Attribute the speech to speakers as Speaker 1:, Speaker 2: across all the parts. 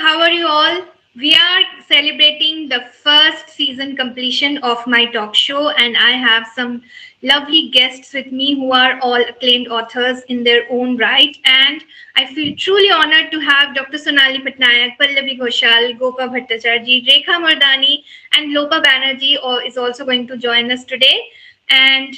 Speaker 1: how are you all? We are celebrating the first season completion of my talk show, and I have some lovely guests with me who are all acclaimed authors in their own right. And I feel truly honored to have Dr. Sonali Patnaik, Pallavi Ghoshal, Gopa Bhattacharya, Rekha Mardani, and Lopa Banerjee is also going to join us today. And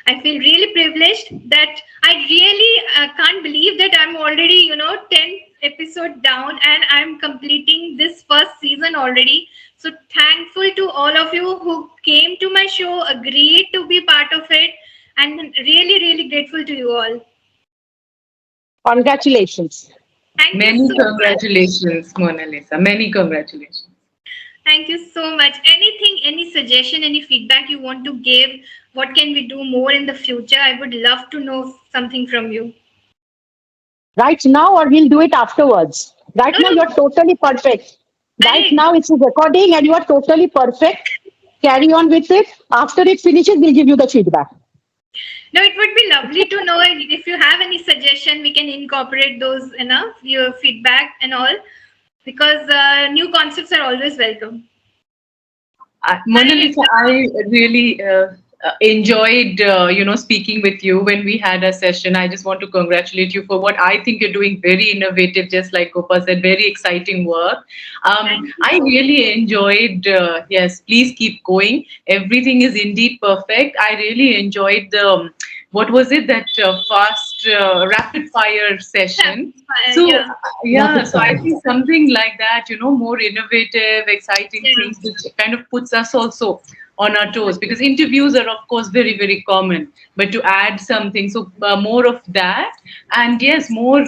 Speaker 1: I feel really privileged that I really can't believe that I'm already, 10 episode down and I'm completing this first season already. So thankful to all of you who came to my show, agreed to be part of it, and really, really grateful to you all.
Speaker 2: Congratulations.
Speaker 1: Thank you
Speaker 3: Many
Speaker 1: so much.
Speaker 3: congratulations, Monalisa. Many congratulations.
Speaker 1: Thank you so much. Anything, any suggestion, any feedback you want to give? What can we do more in the future? I would love to know something from you.
Speaker 2: Right now, or we'll do it afterwards. Right
Speaker 1: No,
Speaker 2: now, you're
Speaker 1: no.
Speaker 2: totally perfect. Right
Speaker 1: Arey,
Speaker 2: now, it's a recording and you are totally perfect. Carry on with it. After it finishes, we'll give you the feedback.
Speaker 1: no, it would be lovely to know if you have any suggestion. We can incorporate those enough your feedback and all because new concepts are always welcome. Hi,
Speaker 3: Monalisa, I really enjoyed, speaking with you when we had a session. I just want to congratulate you for what I think you're doing. Very innovative, just like Gopa said, very exciting work.
Speaker 1: thank you
Speaker 3: I
Speaker 1: so much.
Speaker 3: really enjoyed, yes, please keep going. Everything is indeed perfect. I really enjoyed what was it, that fast, rapid fire session. So,
Speaker 1: Yeah,
Speaker 3: yeah,
Speaker 4: Rapid
Speaker 3: so I
Speaker 4: fire.
Speaker 3: think something like that, more innovative, exciting
Speaker 1: yeah,
Speaker 3: things, which kind of puts us also on our toes, because interviews are, of course, very, very common. But to add something, so more of that, and yes, more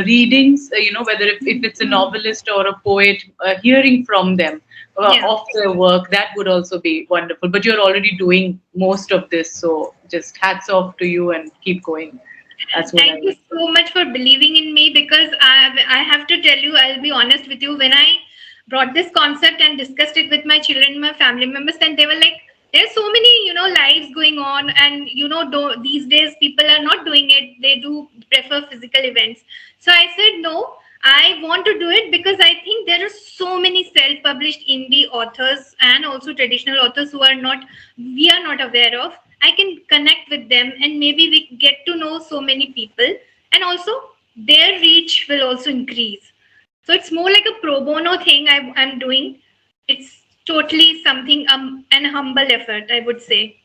Speaker 3: readings, whether if it's a novelist or a poet, hearing from them
Speaker 1: yeah.
Speaker 3: of their work, that would also be wonderful. But you're already doing most of this, so just hats off to you and keep going. That's what I
Speaker 1: Thank you
Speaker 3: would say.
Speaker 1: so much for believing in me because I have to tell you, I'll be honest with you. When I brought this concept and discussed it with my children, my family members, then they were like, there's so many, lives going on. And, these days people are not doing it. They do prefer physical events. So I said, no, I want to do it because I think there are so many self-published indie authors and also traditional authors we are not aware of. I can connect with them and maybe we get to know so many people and also their reach will also increase. So it's more like a pro bono thing I'm doing. It's totally something an humble effort, I would say.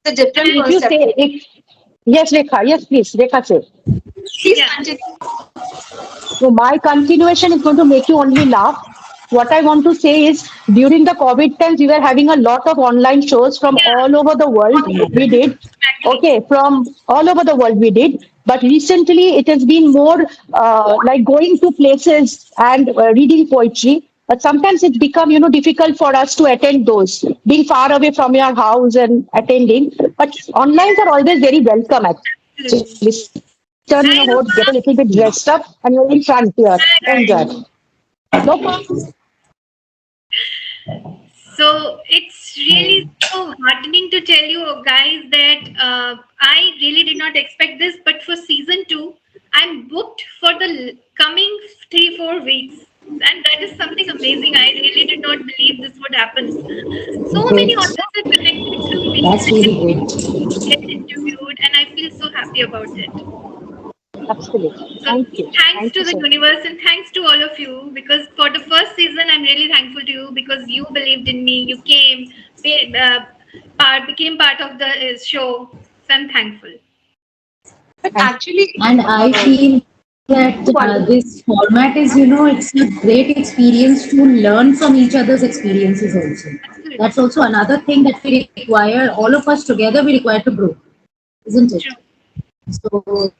Speaker 4: It's a different
Speaker 2: If you
Speaker 1: And
Speaker 2: say,
Speaker 4: perspective.
Speaker 2: if, yes, Rekha, yes, please, Rekha say.
Speaker 4: Please
Speaker 1: yeah,
Speaker 4: continue.
Speaker 2: So my continuation is going to make you only laugh. What I want to say is during the COVID times, we were having a lot of online shows from
Speaker 1: yeah,
Speaker 2: all over the world. We did.
Speaker 1: exactly.
Speaker 2: Okay, from all over the world we did. But recently it has been more like going to places and reading poetry. But sometimes it's become, difficult for us to attend those, being far away from your house and attending. But online are always very welcome actually.
Speaker 1: Absolutely.
Speaker 2: Sit on your horse, get a
Speaker 1: Hi,
Speaker 2: little bit
Speaker 1: Lopa.
Speaker 2: dressed up, and you're in front here. Enjoy. No problem.
Speaker 1: So it's really so heartening to tell you guys that I really did not expect this, but for season two, I'm booked for the coming 3-4 weeks. And that is something amazing. I really did not believe this would happen. So many
Speaker 4: Great.
Speaker 1: authors are connected to me
Speaker 4: That's
Speaker 1: and
Speaker 4: really great.
Speaker 1: get interviewed, and I feel so happy about it.
Speaker 2: Absolutely.
Speaker 1: So
Speaker 2: Thank you.
Speaker 1: thanks
Speaker 2: Thank
Speaker 1: to
Speaker 2: you
Speaker 1: the
Speaker 2: so much.
Speaker 1: universe and thanks to all of you because for the first season I'm really thankful to you because you believed in me. You came, became part of the show. So I'm thankful.
Speaker 4: But actually,
Speaker 2: And
Speaker 4: I feel that this format is, it's a great experience to learn from each other's experiences also. That's
Speaker 1: Absolutely
Speaker 4: also another thing that we require, all of us together, we require to grow, isn't it?
Speaker 1: true.
Speaker 4: So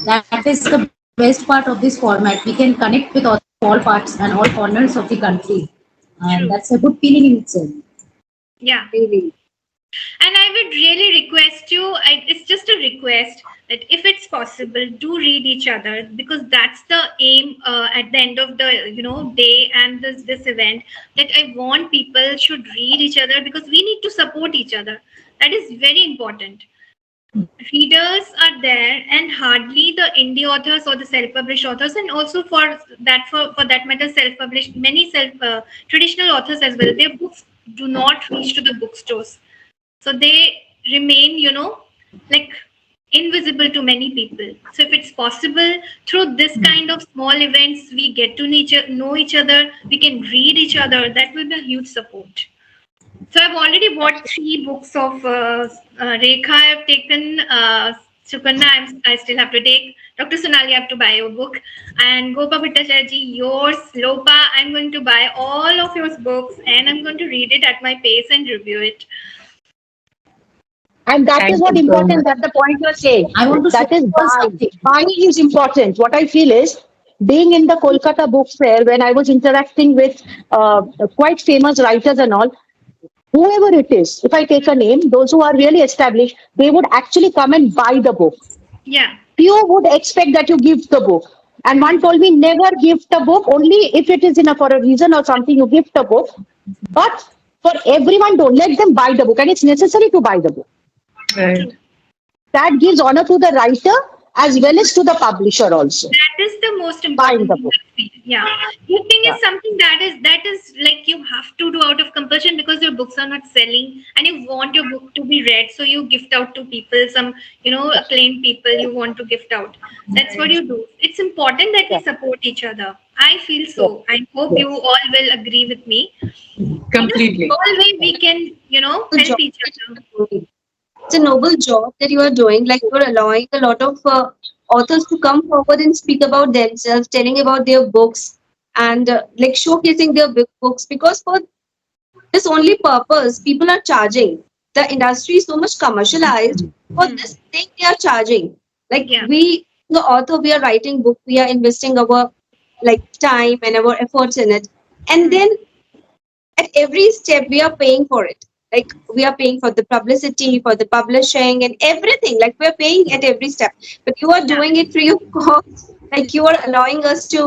Speaker 4: that is the best part of this format. We can connect with all parts and all corners of the country. And that's
Speaker 1: True.
Speaker 4: a good feeling in itself.
Speaker 1: Yeah.
Speaker 4: Really.
Speaker 1: And I would really request you, it's just a request that if it's possible, do read each other because that's the aim at the end of the day and this event that I want people should read each other because we need to support each other. That is very important. readers are there, and hardly the indie authors or the self-published authors, and also for that matter, self-published, many self traditional authors as well, their books do not reach to the bookstores, so they remain, like invisible to many people. So if it's possible through this kind of small events, we get to know each other, we can read each other, that will be a huge support. So I've already bought three books of Rekha. I've taken Sukanna. I still have to take. Dr. Sonali, I have to buy your book. And Gopa Bhattacharya, yours. Lopa, I'm going to buy all of your books and I'm going to read it at my pace and review it.
Speaker 2: And that is
Speaker 3: Thank
Speaker 2: what
Speaker 3: you so
Speaker 2: important.
Speaker 3: much.
Speaker 2: That's the point you're saying.
Speaker 4: I want to share
Speaker 2: That is buying.
Speaker 4: something.
Speaker 2: Buying is important. What I feel is being in the Kolkata book fair when I was interacting with quite famous writers and all, whoever it is, if I take a name, those who are really established, they would actually come and buy the book.
Speaker 1: Yeah.
Speaker 2: Few would expect that you give the book. And one told me never give the book, only if it is in a, for a reason or something, you give the book. But for everyone, don't let them buy the book. And it's necessary to buy the book.
Speaker 3: Right.
Speaker 2: That gives honor to the writer as well as to the publisher also.
Speaker 1: That is the most
Speaker 2: Buying
Speaker 1: important
Speaker 2: the
Speaker 1: thing
Speaker 2: book.
Speaker 1: I feel. Yeah, gifting
Speaker 2: Yeah.
Speaker 1: is something that is like you have to do out of compulsion because your books are not selling, and you want your book to be read, so you gift out to people, some acclaimed people you want to gift out. That's what you do. It's important that we
Speaker 2: Yeah.
Speaker 1: support each other. I feel
Speaker 2: Yes.
Speaker 1: so. I hope you
Speaker 2: Yes.
Speaker 1: all will agree with me. In a
Speaker 3: Completely.
Speaker 1: small way, we can
Speaker 5: Job
Speaker 1: help each
Speaker 5: that you
Speaker 1: other.
Speaker 5: are doing. It's a noble job that you are doing. Like you're allowing a lot of authors to come forward and speak about themselves, telling about their books, and like showcasing their big books. Because for this only purpose, people are charging. The industry is so much commercialized. For
Speaker 1: Hmm.
Speaker 5: this thing, they are charging. Like
Speaker 1: Yeah.
Speaker 5: we, the author, we are writing book. We are investing our like time and our efforts in it, and
Speaker 1: Hmm.
Speaker 5: then at every step we are paying for it, like we are paying for the publicity, for the publishing and everything, like we are paying at every step, but you are
Speaker 1: Yeah.
Speaker 5: doing it free of cost. Like you are allowing us to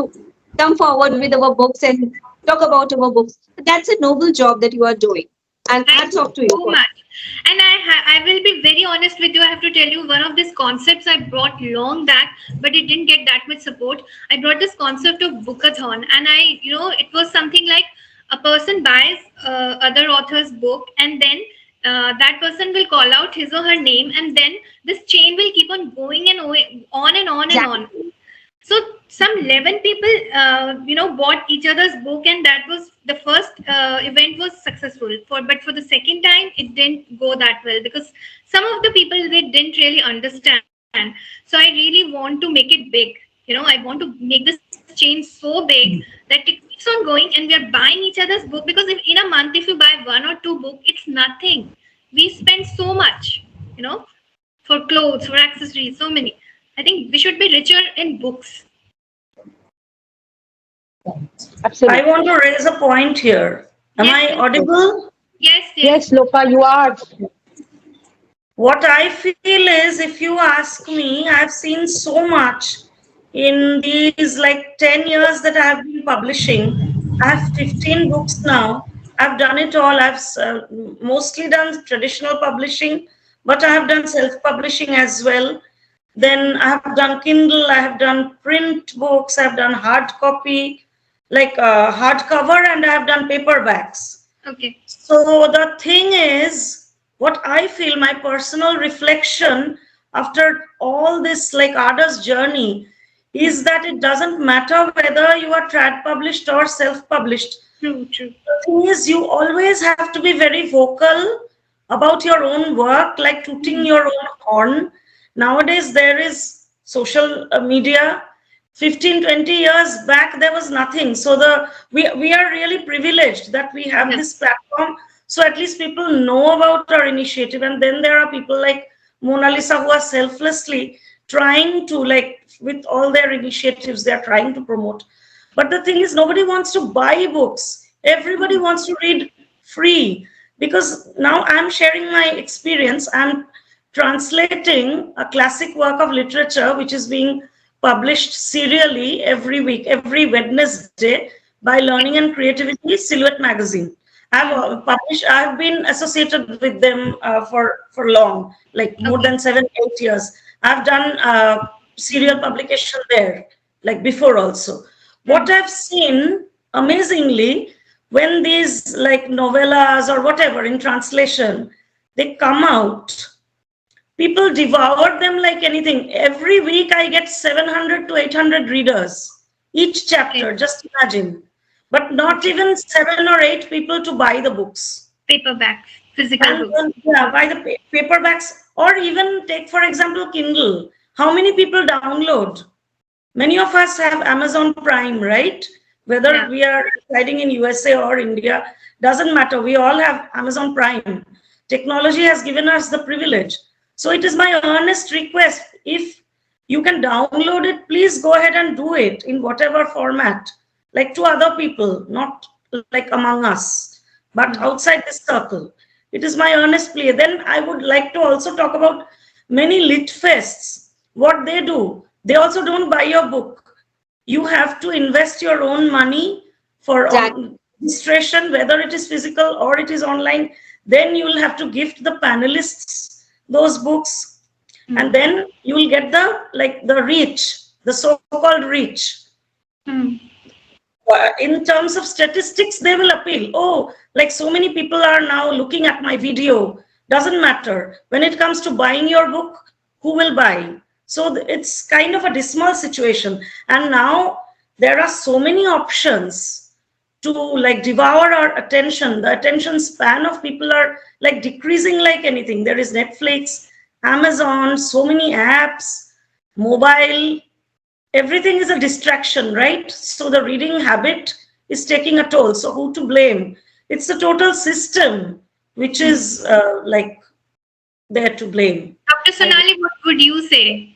Speaker 5: come forward with our books and talk about our books. That's a noble job that you are doing, and
Speaker 1: Thank
Speaker 5: hats
Speaker 1: you
Speaker 5: off to you
Speaker 1: so
Speaker 5: for
Speaker 1: much. And I will be very honest with you. I have to tell you, one of these concepts I brought long back, but it didn't get that much support. I brought this concept of bookathon, and it was something like a person buys other author's book, and then that person will call out his or her name, and then this chain will keep on going and on and on and on.
Speaker 5: exactly.
Speaker 1: So some 11 people bought each other's book, and that was the first event was successful. But for the second time it didn't go that well because some of the people, they didn't really understand. So I really want to make it big. I want to make this chain so big that it keeps on going, and we are buying each other's book, because if in a month if you buy one or two book, it's nothing. We spend so much, you know for clothes, for accessories, so many. I think we should be richer in books.
Speaker 6: I
Speaker 2: Absolutely.
Speaker 6: want to raise a point here. Am
Speaker 1: Yes,
Speaker 6: I
Speaker 1: please.
Speaker 2: Yes.
Speaker 6: audible?
Speaker 1: Yes, yes.
Speaker 2: Yes, Loka, you are.
Speaker 6: What I feel is, if you ask me, I've seen so much in these like 10 years that I have been publishing. I have 15 books now. I've done it all. I've mostly done traditional publishing, but I have done self publishing as well. Then I have done Kindle, I have done print books, I've done hard copy, like hardcover, and I have done paperbacks.
Speaker 1: Okay.
Speaker 6: So the thing is, what I feel, my personal reflection after all this like artist journey,
Speaker 1: Hmm.
Speaker 6: is that it doesn't matter whether you are trad published or self published.
Speaker 1: True, true.
Speaker 6: The thing is, you always have to be very vocal about your own work, like tooting
Speaker 1: Hmm.
Speaker 6: your own horn. Nowadays, there is social media. 15, 20 years back, there was nothing. So we are really privileged that we have
Speaker 1: Yeah.
Speaker 6: this platform. So at least people know about our initiative. And then there are people like Monalisa who are selflessly trying to, like, with all their initiatives, they're trying to promote. But the thing is, nobody wants to buy books. Everybody wants to read free, because now I'm sharing my experience. I'm translating a classic work of literature which is being published serially every week, every Wednesday, by Learning and Creativity Silhouette magazine. I've published. I've been associated with them for long, like more
Speaker 1: Okay.
Speaker 6: than 7 8 years. I've done serial publication there, like before also. What
Speaker 1: Hmm.
Speaker 6: I've seen amazingly, when these like novellas or whatever in translation, they come out, people devour them like anything. Every week I get 700 to 800 readers each
Speaker 1: Okay.
Speaker 6: chapter. Just imagine. But not
Speaker 1: Okay.
Speaker 6: even 7 or 8 people to buy the books.
Speaker 1: Paperbacks, physical
Speaker 6: And
Speaker 1: books.
Speaker 6: yeah, buy the paperbacks, or even take, for example, Kindle. How many people download? Many of us have Amazon Prime, right? Whether
Speaker 1: Yeah.
Speaker 6: we are residing in USA or India, doesn't matter. We all have Amazon Prime. Technology has given us the privilege. So it is my earnest request, if you can download it, please go ahead and do it in whatever format, like to other people, not like among us, but
Speaker 1: Hmm.
Speaker 6: outside this circle. It is my earnest plea. Then I would like to also talk about many lit fests. What they do, they also don't buy your book. You have to invest your own money for
Speaker 5: Exactly.
Speaker 6: on registration, whether it is physical or it is online. Then you will have to gift the panelists those books, and
Speaker 1: Hmm.
Speaker 6: then you will get the like the reach, the so-called reach.
Speaker 1: Hmm.
Speaker 6: In terms of statistics, they will appeal. Oh, like so many people are now looking at my video. Doesn't matter. When it comes to buying your book, who will buy? So it's kind of a dismal situation. And now there are so many options to like devour our attention. The attention span of people are like decreasing like anything. There is Netflix, Amazon, so many apps, mobile, everything is a distraction, right? So the reading habit is taking a toll. So who to blame? It's the total system which
Speaker 1: Hmm.
Speaker 6: is like there to blame,
Speaker 1: Dr.
Speaker 6: I guess.
Speaker 1: Sonali, what would you say?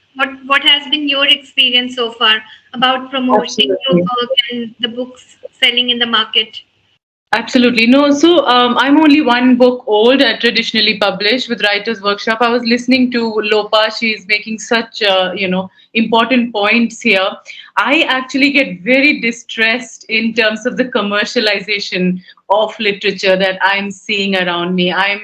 Speaker 1: What has been your experience so far about promoting your
Speaker 3: Absolutely.
Speaker 1: work and the books selling in the market?
Speaker 3: Absolutely. No, so I'm only one book old, traditionally published with Writers Workshop. I was listening to Lopa. She's making such, important points here. I actually get very distressed in terms of the commercialization of literature that I'm seeing around me. I'm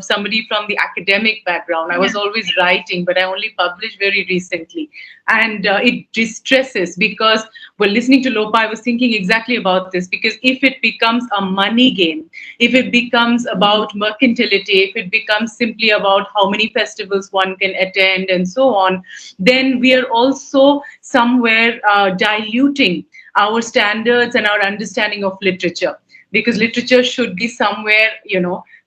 Speaker 3: somebody from the academic background. I
Speaker 1: Yeah.
Speaker 3: was always writing, but I only published very recently. And it distresses because, well, listening to Lopa, I was thinking exactly about this, because if it becomes a money game, if it becomes about mercantility, if it becomes simply about how many festivals one can attend and so on, then we are also somewhere diluting our standards and our understanding of literature, because literature should be somewhere,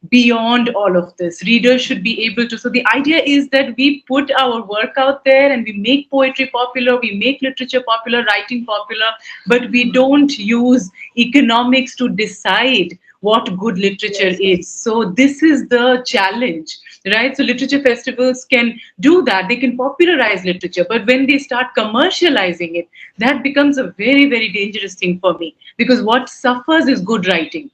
Speaker 3: beyond all of this. Readers should be able to. So the idea is that we put our work out there and we make poetry popular, we make literature popular, writing popular, but we don't use economics to decide what good literature
Speaker 5: Yes.
Speaker 3: is. So this is the challenge, right? So literature festivals can do that. They can popularize literature, but when they start commercializing it, that becomes a very, very dangerous thing for me, because what suffers is good writing.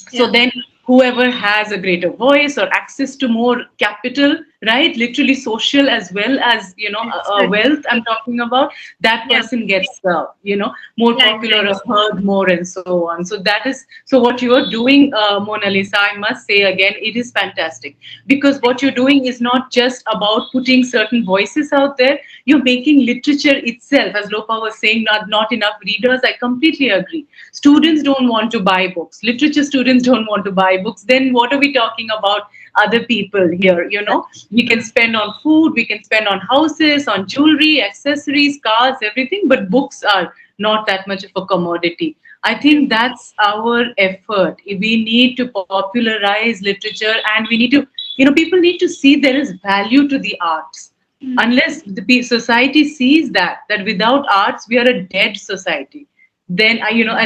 Speaker 3: So
Speaker 1: Yeah.
Speaker 3: then whoever has a greater voice or access to more capital, right, literally social as well as,
Speaker 1: Absolutely.
Speaker 3: wealth I'm talking about, that
Speaker 1: Yeah.
Speaker 3: person gets more popular
Speaker 1: Limelight.
Speaker 3: or heard more and so on. So that is, so what you are doing, Mona Lisa, I must say again, it is fantastic, because what you're doing is not just about putting certain voices out there. You're making literature itself, as Lopa was saying, not enough readers. I completely agree. Students don't want to buy books, literature students don't want to buy books. Then what are we talking about other people here? We can spend on food, we can spend on houses, on jewelry, accessories, cars, everything, but books are not that much of a commodity. I think that's our effort. We need to popularize literature, and we need to, people need to see there is value to the arts.
Speaker 1: Hmm.
Speaker 3: Unless the society sees that without arts we are a dead society, then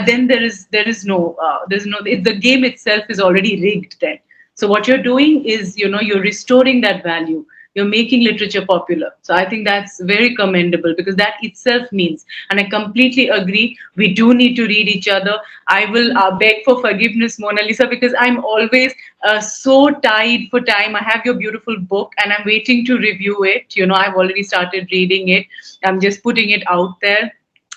Speaker 3: then there is no, the game itself is already rigged then. So what you're doing is, you're restoring that value. You're making literature popular. So I think that's very commendable, because that itself means, and I completely agree, we do need to read each other. I will beg for forgiveness, Mona Lisa, because I'm always so tied for time. I have your beautiful book and I'm waiting to review it. I've already started reading it. I'm just putting it out there.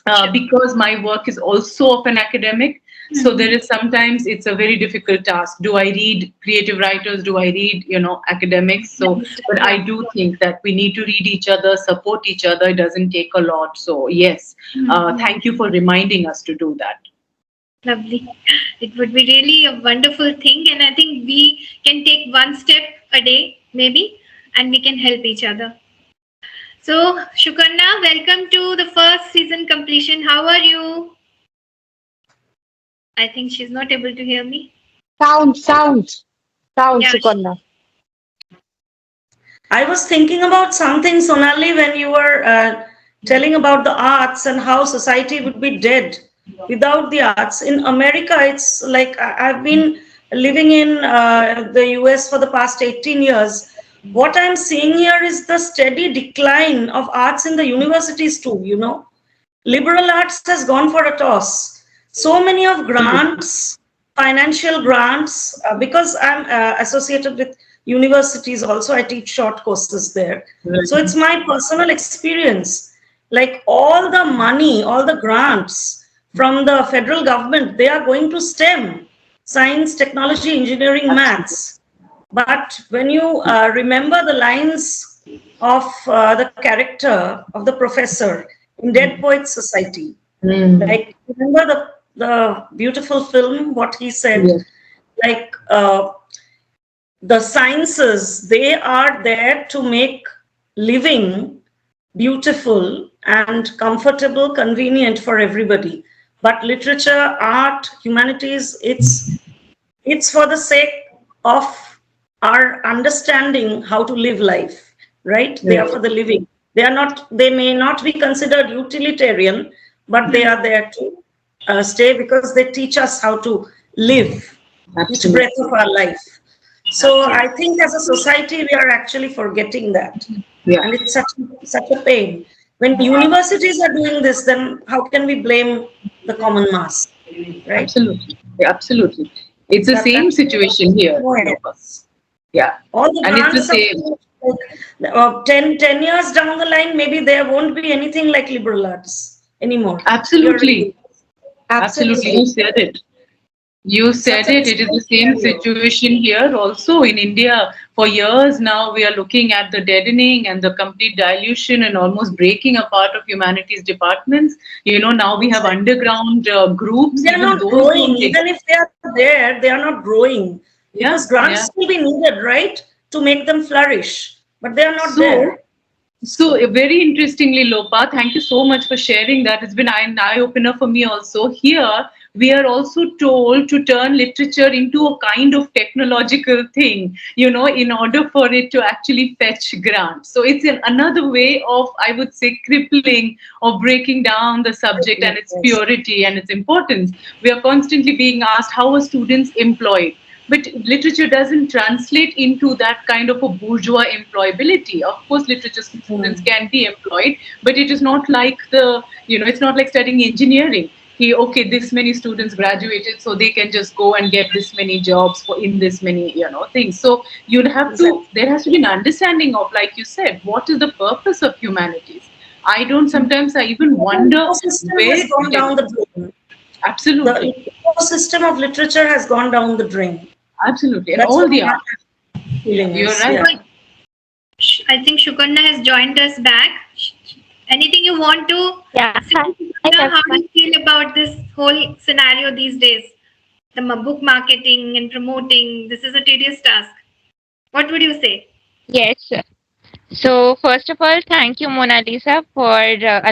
Speaker 1: Sure.
Speaker 3: because my work is also of an academic. So there is sometimes it's a very difficult task. Do I read creative writers? Do I read, academics? So, but
Speaker 1: Yeah.
Speaker 3: I do think that we need to read each other, support each other. It doesn't take a lot. So yes, thank you for reminding us to do that.
Speaker 1: Lovely. It would be really a wonderful thing, and I think we can take one step a day, maybe, and we can help each other. So, Shukarna, welcome to the first season completion. How are you? I think she's not able to hear me.
Speaker 2: Sound,
Speaker 1: Yeah.
Speaker 2: Sukanya.
Speaker 6: I was thinking about something, Sonali, when you were telling about the arts and how society would be dead without the arts. In America, it's like I've been living in the US for the past 18 years. What I'm seeing here is the steady decline of arts in the universities, too. Liberal arts has gone for a toss. So many of grants, financial grants, because I'm associated with universities also, I teach short courses there. So it's my personal experience. Like all the money, all the grants from the federal government, they are going to STEM, science, technology, engineering,
Speaker 3: Absolutely.
Speaker 6: maths. But when you remember the lines of the character of the professor in Dead Poets Society,
Speaker 3: Mm.
Speaker 6: like remember the beautiful film, what he said,
Speaker 3: Yes.
Speaker 6: like the sciences, they are there to make living beautiful and comfortable, convenient for everybody. But literature, art, humanities, it's for the sake of our understanding how to live life, right? They are
Speaker 3: Yes.
Speaker 6: for the living. They may not be considered utilitarian, but they are there to stay because they teach us how to live each breath
Speaker 3: Absolutely.
Speaker 6: of our life. So I
Speaker 1: Absolutely.
Speaker 6: think as a society, we are actually forgetting that.
Speaker 3: Yeah.
Speaker 6: And it's such a pain. When universities are doing this, then how can we blame the common mass, right?
Speaker 3: Absolutely. Yeah, absolutely. It's the
Speaker 6: That
Speaker 3: same situation here, Lopa.
Speaker 6: yes.
Speaker 3: Yeah.
Speaker 6: All the
Speaker 3: And it's the
Speaker 6: grants are
Speaker 3: same.
Speaker 6: finished, like 10 years down the line, maybe there won't be anything like liberal arts anymore. You're
Speaker 3: Absolutely.
Speaker 6: really,
Speaker 3: Absolutely.
Speaker 6: absolutely.
Speaker 3: You said it. You
Speaker 6: Such
Speaker 3: said
Speaker 6: a
Speaker 3: it. It is
Speaker 6: dismal
Speaker 3: the same
Speaker 6: scenario.
Speaker 3: situation here also in India. For years now, we are looking at the deadening and the complete dilution and almost breaking apart of humanities departments. Now we have
Speaker 6: Exactly.
Speaker 3: underground groups,
Speaker 6: They are
Speaker 3: even
Speaker 6: not
Speaker 3: those
Speaker 6: growing.
Speaker 3: don't
Speaker 6: Even if
Speaker 3: exist.
Speaker 6: they are there, they are not growing because
Speaker 3: Yeah,
Speaker 6: grants
Speaker 3: yeah.
Speaker 6: will be needed, right, to make them flourish. But they are not
Speaker 3: So,
Speaker 6: there.
Speaker 3: very interestingly, Lopa, thank you so much for sharing that. It's been an eye opener for me also. Here, we are also told to turn literature into a kind of technological thing, in order for it to actually fetch grants. So it's another way of, I would say, crippling or breaking down the subject and its
Speaker 6: Yes.
Speaker 3: purity and its importance. We are constantly being asked, how are students employed? But literature doesn't translate into that kind of a bourgeois employability. Of course, literature students
Speaker 6: Hmm.
Speaker 3: can be employed, but it is not like it's not like studying engineering. Okay, this many students graduated, so they can just go and get this many jobs for in this many things. So
Speaker 6: Exactly.
Speaker 3: there has to be an understanding of, like you said, what is the purpose of humanities. I don't sometimes I even
Speaker 6: The
Speaker 3: wonder
Speaker 6: ecosystem
Speaker 3: where
Speaker 6: has gone
Speaker 3: it
Speaker 6: down the
Speaker 3: exists.
Speaker 6: drain. The
Speaker 3: Absolutely,
Speaker 6: ecosystem of literature has gone down the drain.
Speaker 3: absolutely, and
Speaker 6: That's
Speaker 3: all
Speaker 6: what
Speaker 3: the
Speaker 6: my
Speaker 3: art.
Speaker 6: feeling
Speaker 3: You're
Speaker 6: is.
Speaker 3: right.
Speaker 6: Yeah.
Speaker 1: I think Shukarna has joined us back. Anything you want to
Speaker 7: Yeah,
Speaker 1: say,
Speaker 7: hi, hi
Speaker 1: Shukarna? How do
Speaker 7: everyone.
Speaker 1: you feel about this whole scenario these days? The book marketing and promoting. This is a tedious task. What would you say?
Speaker 7: Yes. So, first of all, thank you, Mona Lisa, for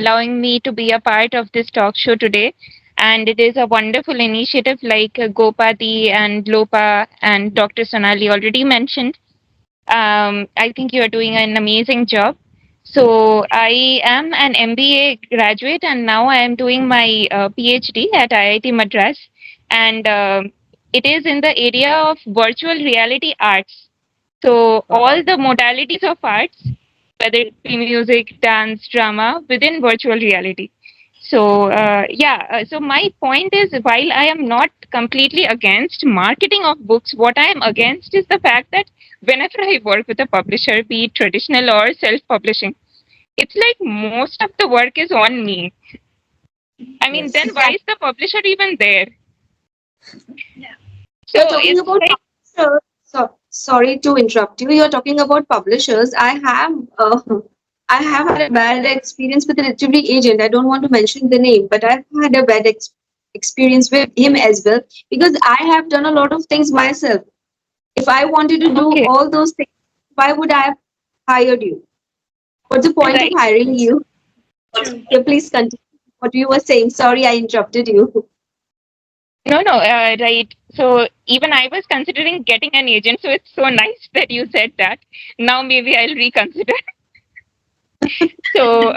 Speaker 7: allowing me to be a part of this talk show today. And it is a wonderful initiative, like Gopati and Lopa and Dr. Sonali already mentioned. I think you are doing an amazing job. So, I am an MBA graduate, and now I am doing my PhD at IIT Madras. And it is in the area of virtual reality arts. So all the modalities of arts, whether it be music, dance, drama, within virtual reality. So so my point is, while I am not completely against marketing of books, what I am against is the fact that whenever I work with a publisher, be it traditional or self-publishing, it's like most of the work is on me. mean, then
Speaker 6: Yes.
Speaker 7: why is the publisher even there?
Speaker 1: Yeah.
Speaker 7: So
Speaker 5: You're talking
Speaker 7: it's
Speaker 5: about
Speaker 7: like,
Speaker 5: publishers. Sorry to interrupt you. You're talking about publishers. I have had a bad experience with a literary agent. I don't want to mention the name, but I've had a bad experience with him as well because I have done a lot of things myself. If I wanted to do
Speaker 7: okay,
Speaker 5: all those things, why would I have hired you? What's the point of
Speaker 7: right.
Speaker 5: hiring you?
Speaker 1: True.
Speaker 5: Yeah, please continue what you were saying. Sorry, I interrupted you.
Speaker 7: No, no, right. So even I was considering getting an agent. So it's so nice that you said that. Now maybe I'll reconsider. So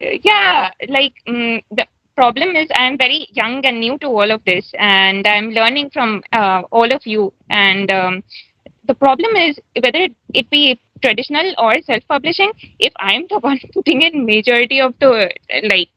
Speaker 7: yeah, like the problem is I'm very young and new to all of this, and I'm learning from all of you. And the problem is whether it be traditional or self-publishing. If I'm the one putting in majority of the like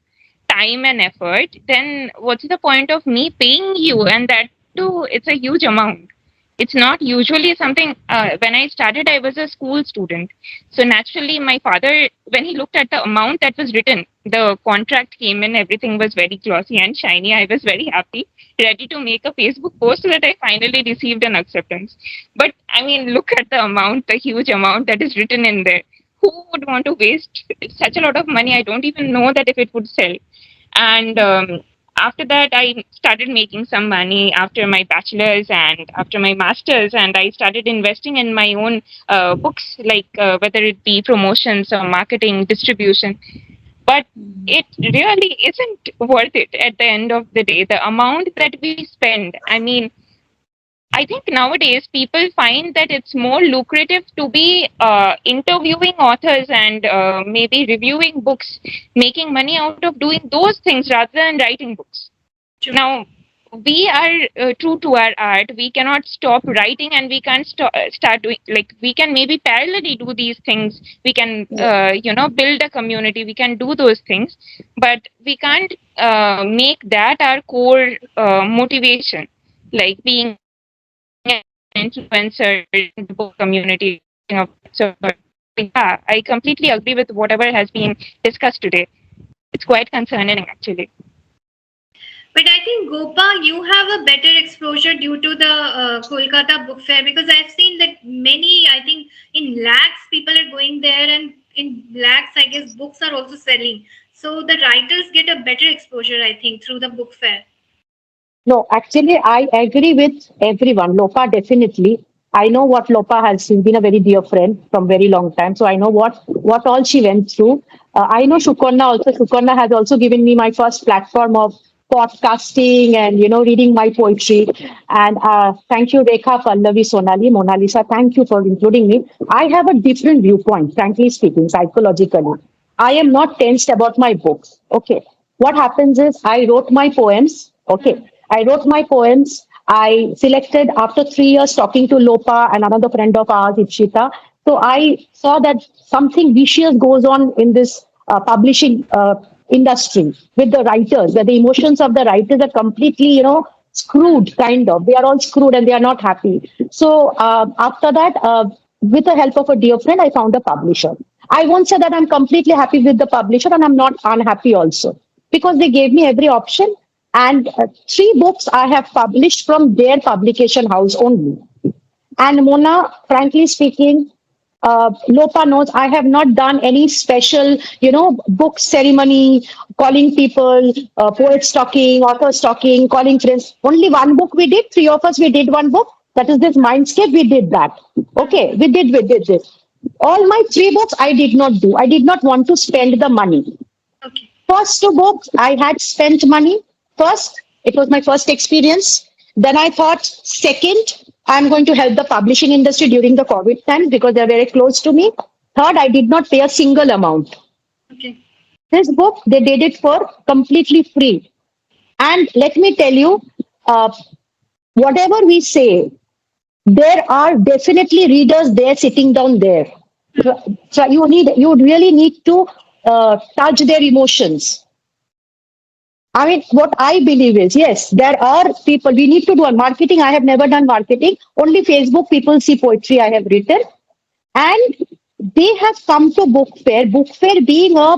Speaker 7: time and effort, then what's the point of me paying you? And that too, it's a huge amount. It's not usually something. When I started, I was a school student. So naturally, my father, when he looked at the amount that was written, the contract came in, everything was very glossy and shiny. I was very happy, ready to make a Facebook post so that I finally received an acceptance. But I mean, look at the amount, the huge amount that is written in there. Who would want to waste such a lot of money? I don't even know that if it would sell. And after that, I started making some money after my bachelor's and after my master's, and I started investing in my own books, like whether it be promotions or marketing, distribution. But it really isn't worth it at the end of the day. The amount that we spend, I mean, I think nowadays people find that it's more lucrative to be interviewing authors and maybe reviewing books, making money out of doing those things rather than writing books.
Speaker 1: True.
Speaker 7: Now, we are true to our art. We cannot stop writing, and we can't start doing, like, we can maybe parallelly do these things. We can, build a community. We can do those things, but we can't make that our core motivation, like being an influencer in the book community, something of that sort. Yeah, I completely agree with whatever has been discussed today. It's quite concerning, actually.
Speaker 1: But I think Gopa, you have a better exposure due to the Kolkata Book Fair because I've seen that many, I think in lakhs, people are going there, and in lakhs, I guess books are also selling. So the writers get a better exposure, I think, through the book fair.
Speaker 2: No, actually, I agree with everyone. Lopa definitely. I know what Lopa has. She's been a very dear friend from very long time, so I know what all she went through. I know Shukarna also. Shukarna has also given me my first platform of podcasting and reading my poetry. And thank you, Rekha, Pallavi, Sonali, Monalisa. Thank you for including me. I have a different viewpoint, frankly speaking, psychologically. I am not tensed about my books. Okay. What happens is I wrote my poems. Okay. I wrote my poems. I selected after 3 years talking to Lopa and another friend of ours, Ipshita. So I saw that something vicious goes on in this publishing industry with the writers, where the emotions of the writers are completely, screwed, kind of. They are all screwed and they are not happy. So after that, with the help of a dear friend, I found a publisher. I won't say that I'm completely happy with the publisher and I'm not unhappy also because they gave me every option. And three books I have published from their publication house only. And Mona, frankly speaking, Lopa knows I have not done any special, book ceremony, calling people, poets talking, authors talking, calling friends. Only one book we did. Three of us, we did one book. That is this Mindscape. We did that. Okay, we did this. All my three books I did not do. I did not want to spend the money.
Speaker 1: Okay.
Speaker 2: First two books, I had spent money. First, it was my first experience. Then I thought, second, I'm going to help the publishing industry during the COVID time because they're very close to me. Third, I did not pay a single amount.
Speaker 1: Okay.
Speaker 2: This book, they did it for completely free. And let me tell you, uh, whatever we say, there are definitely readers there sitting down there. So you really need to touch their emotions. I mean, what I believe is, yes, there are people, we need to do a marketing. I have never done marketing. Only Facebook people see poetry I have written. And they have come to book fair being a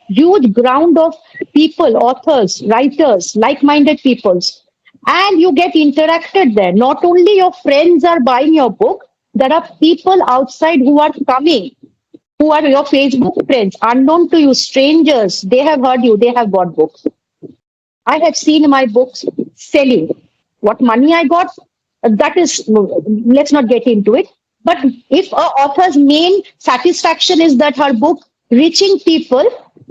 Speaker 2: huge ground of people, authors, writers, like-minded peoples, and you get interacted there. Not only your friends are buying your book, there are people outside who are coming, who are your Facebook friends, unknown to you, strangers. They have heard you, they have bought books. I have seen my books selling. What money I got, that is, no, let's not get into it. But if a author's main satisfaction is that her book reaching people,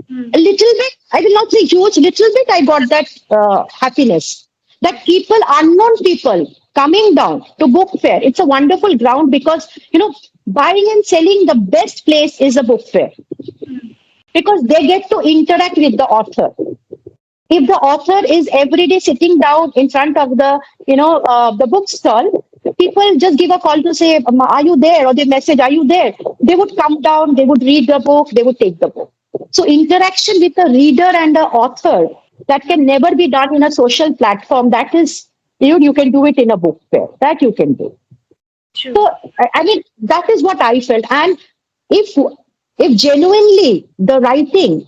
Speaker 2: a little bit, I will not say huge, little bit, I got that happiness. That people, unknown people, coming down to book fair, it's a wonderful ground because, buying and selling, the best place is a book fair because they get to interact with the author. If the author is every day sitting down in front of the bookstall, people just give a call to say, are you there? Or they message, are you there? They would come down, they would read the book, they would take the book. So interaction with the reader and the author, that can never be done in a social platform. That is, you can do it in a book fair. That you can do.
Speaker 1: True.
Speaker 2: So I mean, that is what I felt. And if if genuinely the writing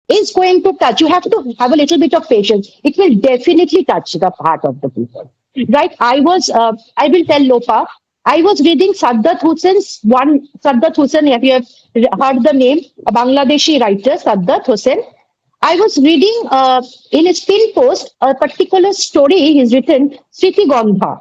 Speaker 2: is going to touch, you have to have a little bit of patience. It will definitely touch the heart of the people. Right? I will tell Lopa, I was reading Saddat Hussain, if you have heard the name, a Bangladeshi writer, Saddat Hussain. I was reading in his pin post a particular story he's written, Sriti Gandha.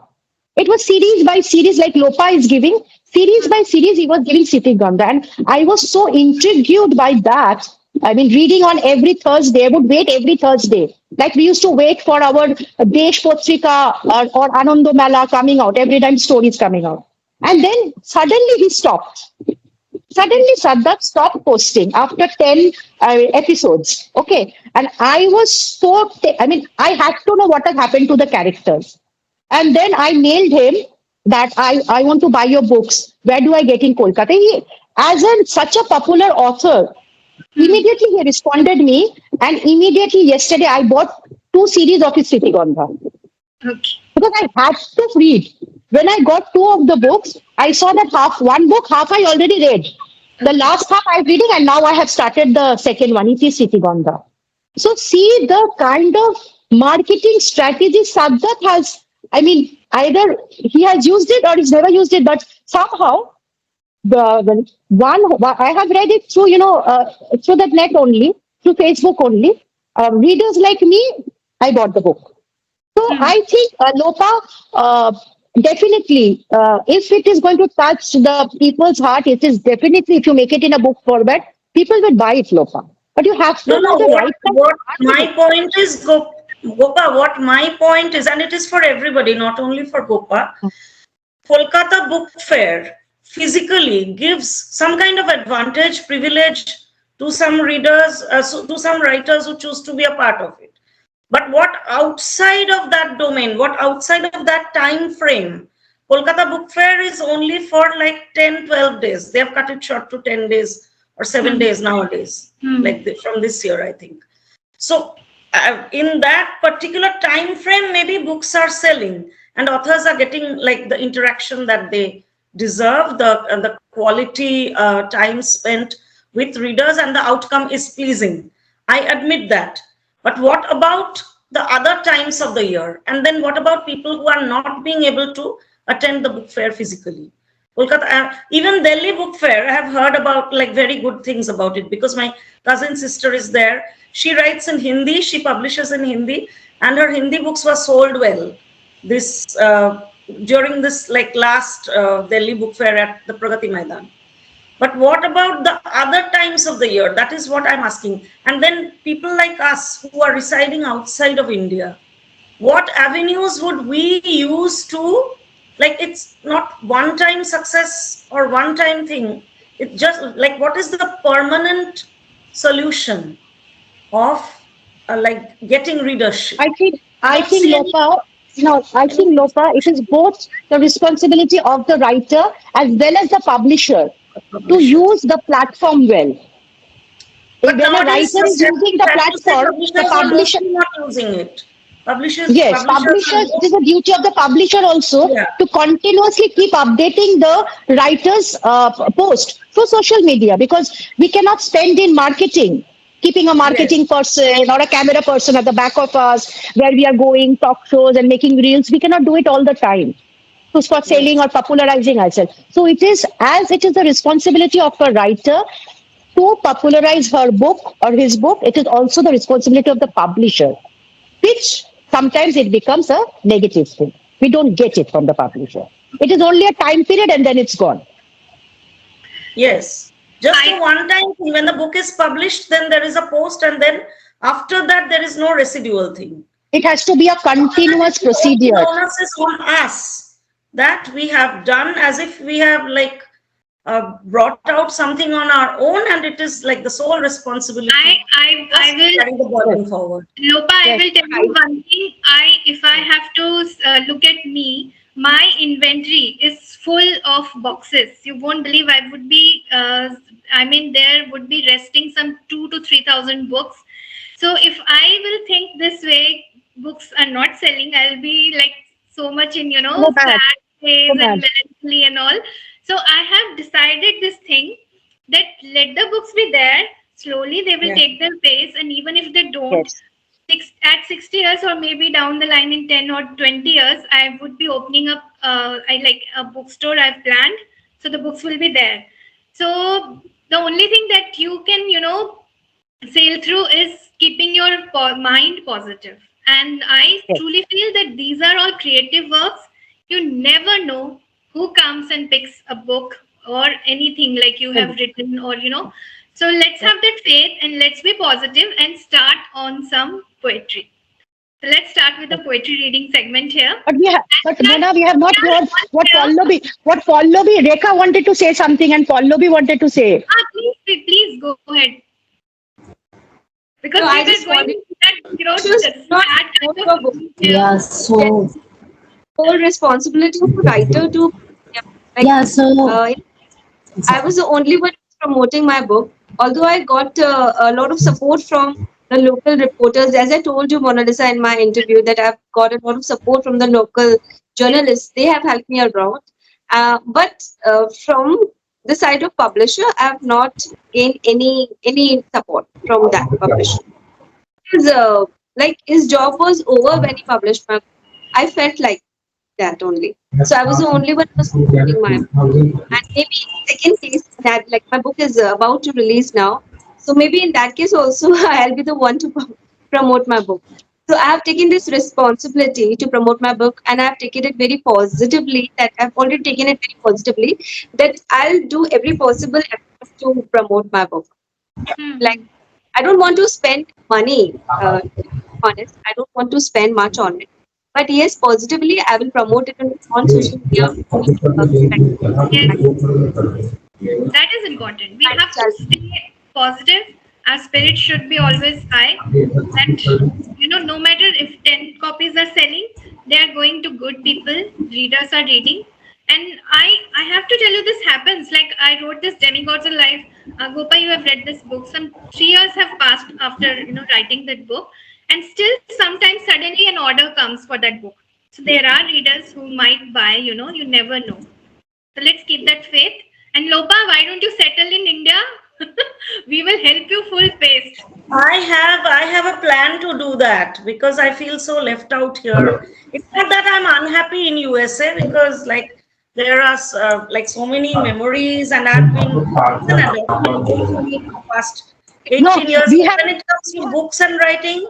Speaker 2: It was series by series, like Lopa is giving. Series by series, he was giving Sriti Gandha. And I was so intrigued by that. I mean, reading on every Thursday, I would wait every Thursday. Like we used to wait for our Desh Potrika or Anando Mala coming out, every time stories coming out. And then suddenly he stopped. Suddenly Saddat stopped posting after 10 episodes. Okay. And I was so, I mean, I had to know what had happened to the characters. And then I mailed him that I want to buy your books. Where do I get in Kolkata? As such a popular author, immediately he responded me, and immediately yesterday I bought two series of his City Gandha
Speaker 1: Okay.
Speaker 2: because I had to read. When I got two of the books, I saw that one book, half I already read. The last half I'm reading, and now I have started the second one, it is City Gandha. So see the kind of marketing strategy Sadat has. I mean, either he has used it or he's never used it, but somehow the one I have read it through, through that net only, through Facebook only. Readers like me, I bought the book. So I think Lopa, definitely, if it is going to touch the people's heart, it is definitely, if you make it in a book format, people will buy it, Lopa. But you have
Speaker 6: No,
Speaker 2: to know
Speaker 6: no.
Speaker 2: the
Speaker 6: What
Speaker 2: right
Speaker 6: what my
Speaker 2: time.
Speaker 6: point is, Gopa. What my point is, and it is for everybody, not only for Gopa. Kolkata Book Fair physically gives some kind of advantage, privilege to some readers, to some writers who choose to be a part of it. But what outside of that domain, what outside of that time frame, Kolkata Book Fair is only for like 10, 12 days. They have cut it short to 10 days or 7 days nowadays, from this year, I think. So in that particular time frame, maybe books are selling and authors are getting like the interaction that they deserve, the quality time spent with readers, and the outcome is pleasing. I admit that. But what about the other times of the year? And then what about people who are not being able to attend the book fair physically? Kolkata, even Delhi Book Fair, I have heard about like very good things about it because my cousin sister is there. She writes in Hindi, she publishes in Hindi, and her Hindi books were sold well. This during this like last Delhi Book Fair at the Pragati Maidan. But what about the other times of the year? That is what I'm asking. And then people like us who are residing outside of India, what avenues would we use to, like, it's not one time success or one time thing. It just like, what is the permanent solution of like getting readership?
Speaker 2: I think
Speaker 6: I
Speaker 2: I
Speaker 6: don't
Speaker 2: think
Speaker 6: see any.
Speaker 2: Lopa, no, I think Lopa, it is both the responsibility of the writer as well as the publisher to
Speaker 6: Publishers.
Speaker 2: use the platform well.
Speaker 6: But
Speaker 2: When a
Speaker 6: nowadays,
Speaker 2: writer is
Speaker 6: sad
Speaker 2: using the
Speaker 6: to say,
Speaker 2: platform, the
Speaker 6: publishers are
Speaker 2: publisher,
Speaker 6: mostly not using it.
Speaker 2: yes,
Speaker 6: Publishers are
Speaker 2: publishers, it is
Speaker 6: most,
Speaker 2: the duty of the publisher also
Speaker 6: yeah.
Speaker 2: to continuously keep updating the writer's post through social media because we cannot spend in marketing. keeping a
Speaker 6: Yes,
Speaker 2: marketing person or a camera person at the back of us where we are going talk shows and making reels. We cannot do it all the time to for selling
Speaker 6: yes,
Speaker 2: or popularizing ourselves. So it is as it is the responsibility of a writer to popularize her book or his book, it is also the responsibility of the publisher, which sometimes it becomes a negative thing. We don't get it from the publisher. It is only a time period and then it's gone.
Speaker 6: yes. Just a
Speaker 1: I
Speaker 6: one time thing. When the book is published, then there is a post, and then after that, there is no residual thing.
Speaker 2: It has to be a
Speaker 6: After that,
Speaker 2: continuous
Speaker 6: all the
Speaker 2: procedure.
Speaker 6: onus is on us that we have done as if we have like brought out something on our own, and it is like the sole
Speaker 1: I
Speaker 6: responsibility
Speaker 1: I
Speaker 6: just to
Speaker 1: will,
Speaker 6: carry the
Speaker 2: Yes,
Speaker 6: burden forward.
Speaker 1: Lopa, I
Speaker 2: yes,
Speaker 1: will tell you one thing. If I have to look at me, my inventory is full of boxes. You won't believe I would be. I mean, there would be resting some 2 to 3 thousand books. So if I will think this way, books are not selling. I'll be like so much in
Speaker 2: so bad,
Speaker 1: sad
Speaker 2: so
Speaker 1: phase and
Speaker 2: bad.
Speaker 1: melancholy and all. So I have decided this thing that let the books be there. Slowly they will
Speaker 6: Yeah.
Speaker 1: take their pace, and even if they don't,
Speaker 2: Yes,
Speaker 1: at 60 years or maybe down the line in 10 or 20 years, I would be opening up I like a bookstore I've planned. So the books will be there. So the only thing that you can, sail through is keeping your mind positive. And I
Speaker 2: yes,
Speaker 1: truly feel that these are all creative works. You never know who comes and picks a book or anything like you have
Speaker 2: yes.
Speaker 1: written, or so let's have that faith and let's be positive and start on some poetry. So let's start with the poetry reading segment here.
Speaker 2: But
Speaker 1: And
Speaker 2: Mona, we have not
Speaker 1: we are
Speaker 2: heard
Speaker 1: all
Speaker 2: what
Speaker 1: here.
Speaker 2: Pallavi, Rekha wanted to say something and Pallavi wanted to say.
Speaker 1: Please go ahead, because
Speaker 5: No,
Speaker 1: we
Speaker 5: I
Speaker 1: were
Speaker 5: just
Speaker 1: going
Speaker 5: wanted
Speaker 1: into that,
Speaker 5: to not
Speaker 1: sad
Speaker 5: promote
Speaker 1: kind
Speaker 5: your
Speaker 1: of
Speaker 5: book.
Speaker 1: mood here.
Speaker 4: Yeah, so
Speaker 5: Whole responsibility of a writer to like
Speaker 4: yeah, so
Speaker 5: uh, I was the only one promoting my book. Although I got a lot of support from the local reporters, as I told you, Mona Lisa, in my interview, that I've got a lot of support from the local journalists. They have helped me a lot. But from the side of publisher, I have not gained any support from that publisher. His, like his job was over when he published my book. I felt like that only. So I was the only one who was promoting my book. And maybe in second case that like my book is about to release now. So maybe in that case also I'll be the one to promote my book. So I have taken this responsibility to promote my book, and I have taken it very positively. That I've already taken it very positively. That I'll do every possible effort to promote my book. Like
Speaker 1: Hmm.
Speaker 5: I don't want to spend money. To be honest, I don't want to spend much on it. But yes, positively, I will promote it on social media.
Speaker 1: Yes, that is important. We have to stay positive. Our spirit should be always high. That, no matter if 10 copies are selling, they are going to good people. Readers are reading. And I have to tell you, this happens. Like I wrote this Demigods Alive. Gopa, you have read this book. Some 3 years have passed after writing that book, and still sometimes suddenly an order comes for that book. So there are readers who might buy. You never know. So let's keep that faith. And Lopa, why don't you settle in India? We will help you full paced.
Speaker 6: I have a plan to do that because I feel so left out here. It's not that I'm unhappy in USA, because like there are like so many memories, and I've been it's an adopted home for me for the past
Speaker 2: No,
Speaker 6: 18 years.
Speaker 2: we
Speaker 6: But
Speaker 2: have
Speaker 6: when it comes to books and writing,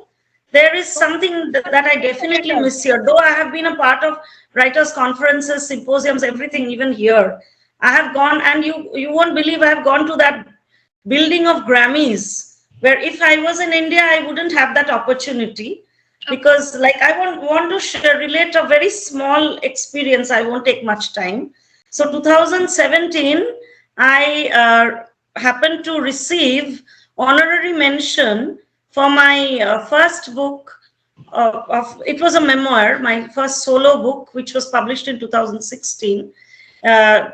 Speaker 6: there is something that I definitely
Speaker 2: letters.
Speaker 6: miss here. Though I have been a part of writers' conferences, symposiums, everything, even here. I have gone, and you won't believe I have gone to that building of Grammys, where if I was in India, I wouldn't have that opportunity,
Speaker 1: Okay.
Speaker 6: because like I want to relate a very small experience. I won't take much time. So 2017, I happened to receive honorary mention for my first book. Of it was a memoir, my first solo book, which was published in 2016.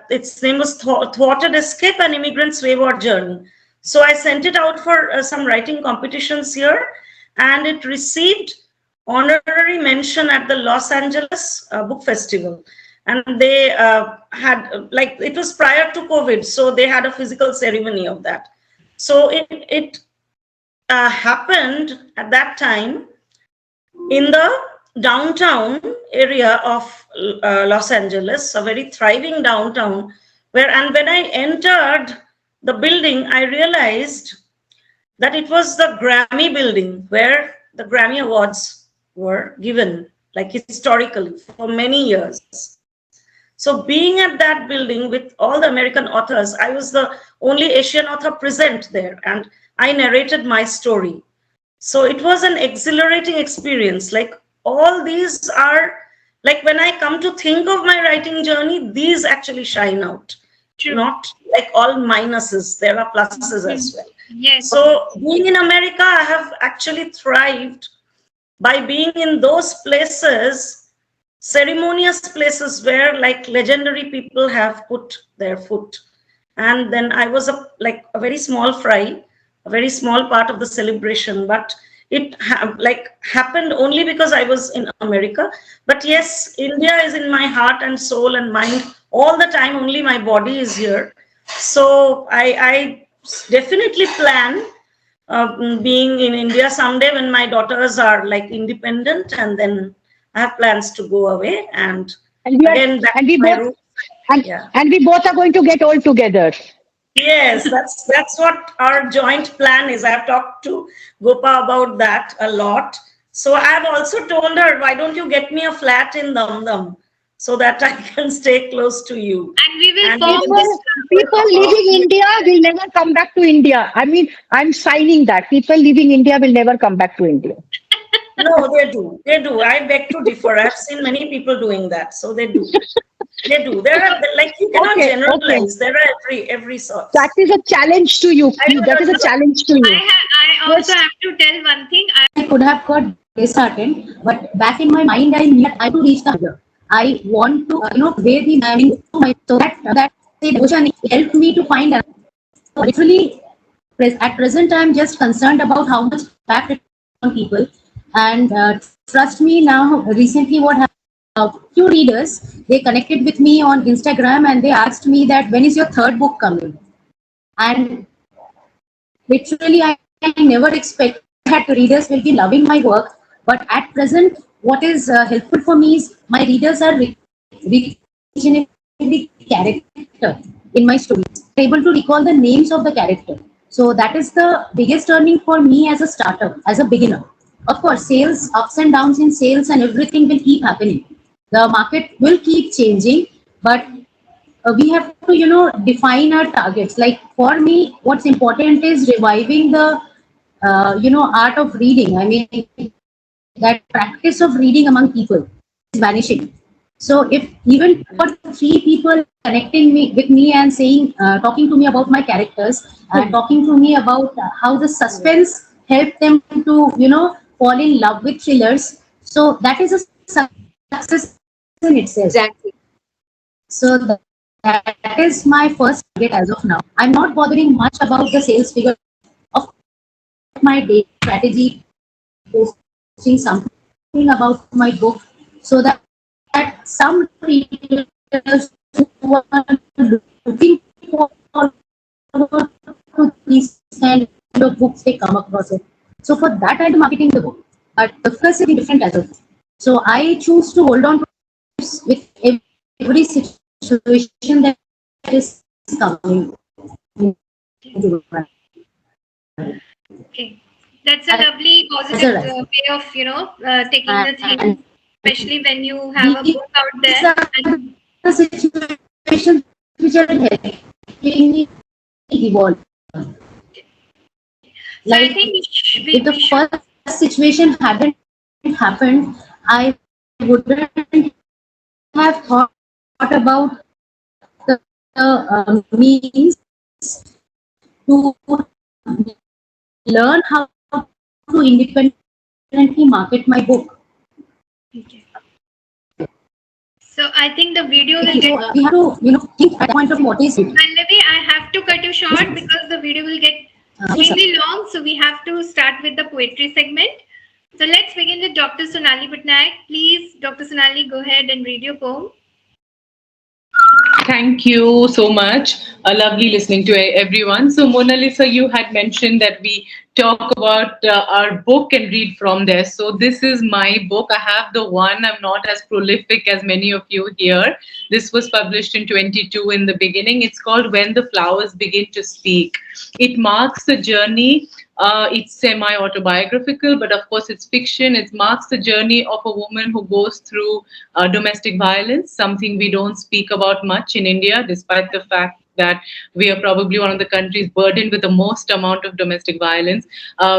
Speaker 6: Its name was Thwarted Escape: An Immigrant's Wayward Journey. So I sent it out for some writing competitions here, and it received honorary mention at the Los Angeles Book Festival. And they had, like, it was prior to COVID, so they had a physical ceremony of that. So it happened at that time in the downtown area of Los Angeles, a very thriving downtown, where, and when I entered the building, I realized that it was the Grammy building where the Grammy Awards were given, like historically, for many years. So, being at that building with all the American authors, I was the only Asian author present there, and I narrated my story. So it was an exhilarating experience. Like, all these are, like, when I come to think of my writing journey, these actually shine out.
Speaker 1: True.
Speaker 6: Not like all minuses, there are pluses as well.
Speaker 1: Yes.
Speaker 6: So being in America, I have actually thrived by being in those places, ceremonious places where like legendary people have put their foot. And then I was like a very small fry, a very small part of the celebration, but it like happened only because I was in America. But yes, India is in my heart and soul and mind all the time. Only my body is here. So I definitely plan being in India someday when my daughters are like independent, and then I have plans to go away and
Speaker 2: And we are,
Speaker 6: again back
Speaker 2: and
Speaker 6: to
Speaker 2: we
Speaker 6: my
Speaker 2: both,
Speaker 6: roots.
Speaker 2: and
Speaker 6: Yeah.
Speaker 2: and we both are going to get old together.
Speaker 6: Yes, that's what our joint plan is. I've talked to Gopa about that a lot. So I've also told her, why don't you get me a flat in Dum Dum so that I can stay close to you?
Speaker 1: And we will
Speaker 6: And we
Speaker 1: form
Speaker 6: can
Speaker 1: this.
Speaker 2: People living India will never come back to India. I mean, I'm signing that. People living India will never come back to India.
Speaker 6: no, they do. They do. I beg to differ. I've seen many people doing that. So they do. They do. There are, like, you cannot
Speaker 2: Okay, okay.
Speaker 6: generalize. There are every
Speaker 2: That
Speaker 6: sorts.
Speaker 2: is a challenge to you.
Speaker 6: I don't
Speaker 2: That is a
Speaker 6: know.
Speaker 2: challenge to you.
Speaker 1: I also
Speaker 2: Yes.
Speaker 1: have to tell one thing.
Speaker 4: I could have got disheartened, but back in my mind, I knew that I to reach the higher. I want to, convey the meaning to my so that say devotion helped me to find a literally at present I'm just concerned about how much impact it on people. And trust me, now recently what happened, few readers, they connected with me on Instagram and they asked me that when is your third book coming. And literally I never expect that readers will be loving my work, but at present what is helpful for me is my readers are recognition every character in my stories, able to recall the names of the character. So that is the biggest learning for me as a startup, as a beginner. Of course, sales, ups and downs in sales and everything will keep happening. The market will keep changing, but we have to, define our targets. Like for me, what's important is reviving the, art of reading. I mean, that practice of reading among people is vanishing. So if even for three people connecting me with me and saying, talking to me about my characters and talking to me about how the suspense helped them to, fall in love with thrillers. So that is a success in itself.
Speaker 5: Exactly.
Speaker 4: So that is my first target as of now. I'm not bothering much about the sales figure of my day strategy, posting something about my book, so that some readers who are looking forward to these kind of books, they come across it. So for that, I do marketing the book, but the focus is different as of. So I choose to hold on to with every situation that is coming.
Speaker 1: Okay, that's a lovely
Speaker 4: As a
Speaker 1: positive
Speaker 4: writer.
Speaker 1: way of taking the things,
Speaker 4: And
Speaker 1: especially when you have a book out
Speaker 4: these
Speaker 1: there.
Speaker 4: are
Speaker 1: And
Speaker 4: the situations which are helping me evolve.
Speaker 1: so I
Speaker 4: Like
Speaker 1: think
Speaker 4: if the
Speaker 1: we should.
Speaker 4: first situation hadn't happened, I wouldn't have thought about the means to learn how to independently market my book.
Speaker 1: Okay. So I think the video will
Speaker 4: So
Speaker 1: get.
Speaker 4: we have to, think at the point of what is it.
Speaker 1: Pallavi, I have to cut you short because the video will get extremely long. So we have to start with the poetry segment. So let's begin with Dr. Sonali Patnaik. Please, Dr. Sonali, go ahead and read your poem.
Speaker 3: Thank you so much. Lovely listening to everyone. So, Mona Lisa, you had mentioned that we talk about our book and read from there. So, this is my book. I have the one. I'm not as prolific as many of you here. This was published in 22 in the beginning. It's called When the Flowers Begin to Speak. It marks the journey. It's semi autobiographical, but of course, it's fiction. It marks the journey of a woman who goes through domestic violence, something we don't speak about much in India, despite the fact that we are probably one of the countries burdened with the most amount of domestic violence.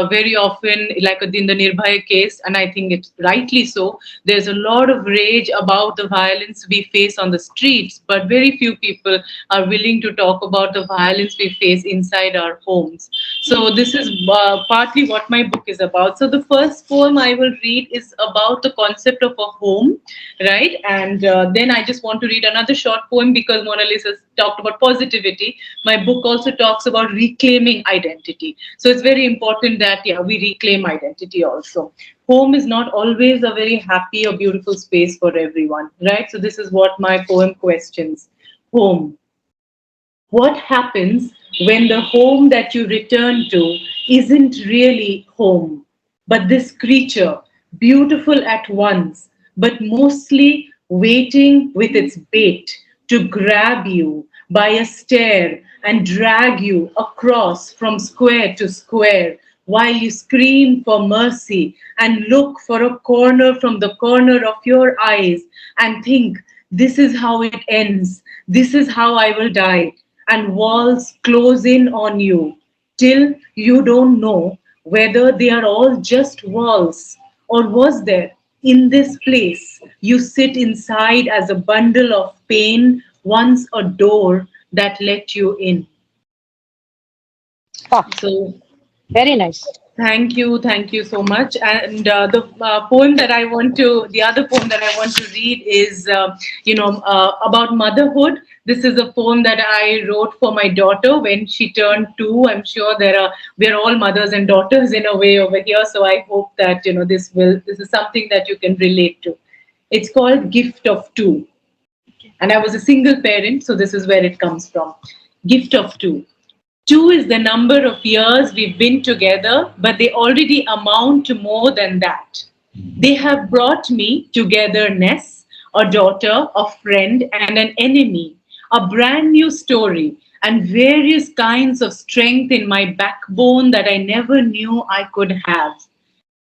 Speaker 3: Very often, like in the Nirbhaya case, and I think it's rightly so, there's a lot of rage about the violence we face on the streets, but very few people are willing to talk about the violence we face inside our homes. So, this is partly what my book is about. So, the first poem I will read is about the concept of a home, right? And then I just want to read another short poem because Mona Lisa talked about positivity. My book also talks about reclaiming identity. So it's very important that, yeah, we reclaim identity also. Home is not always a very happy or beautiful space for everyone, right? So this is what my poem questions. Home. What happens when the home that you return to isn't really home, but this creature, beautiful at once, but mostly waiting with its bait to grab you by a stare and drag you across from square to square while you scream for mercy and look for a corner from the corner of your eyes and think, this is how it ends, this is how I will die, and walls close in on you till you don't know whether they are all just walls or was there in this place you sit inside as a bundle of pain once a door that let you in.
Speaker 2: Ah,
Speaker 3: So
Speaker 2: very nice.
Speaker 3: thank you so much. And the poem that I want to, the other poem that I want to read is, about motherhood. This is a poem that I wrote for my daughter when she turned 2. I'm sure we're all mothers and daughters in a way over here. So I hope that this is something that you can relate to. It's called Gift of Two, and I was a single parent, so this is where it comes from. Gift of Two. Two is the number of years we've been together, but they already amount to more than that. They have brought me togetherness, a daughter, a friend, and an enemy, a brand new story, and various kinds of strength in my backbone that I never knew I could have.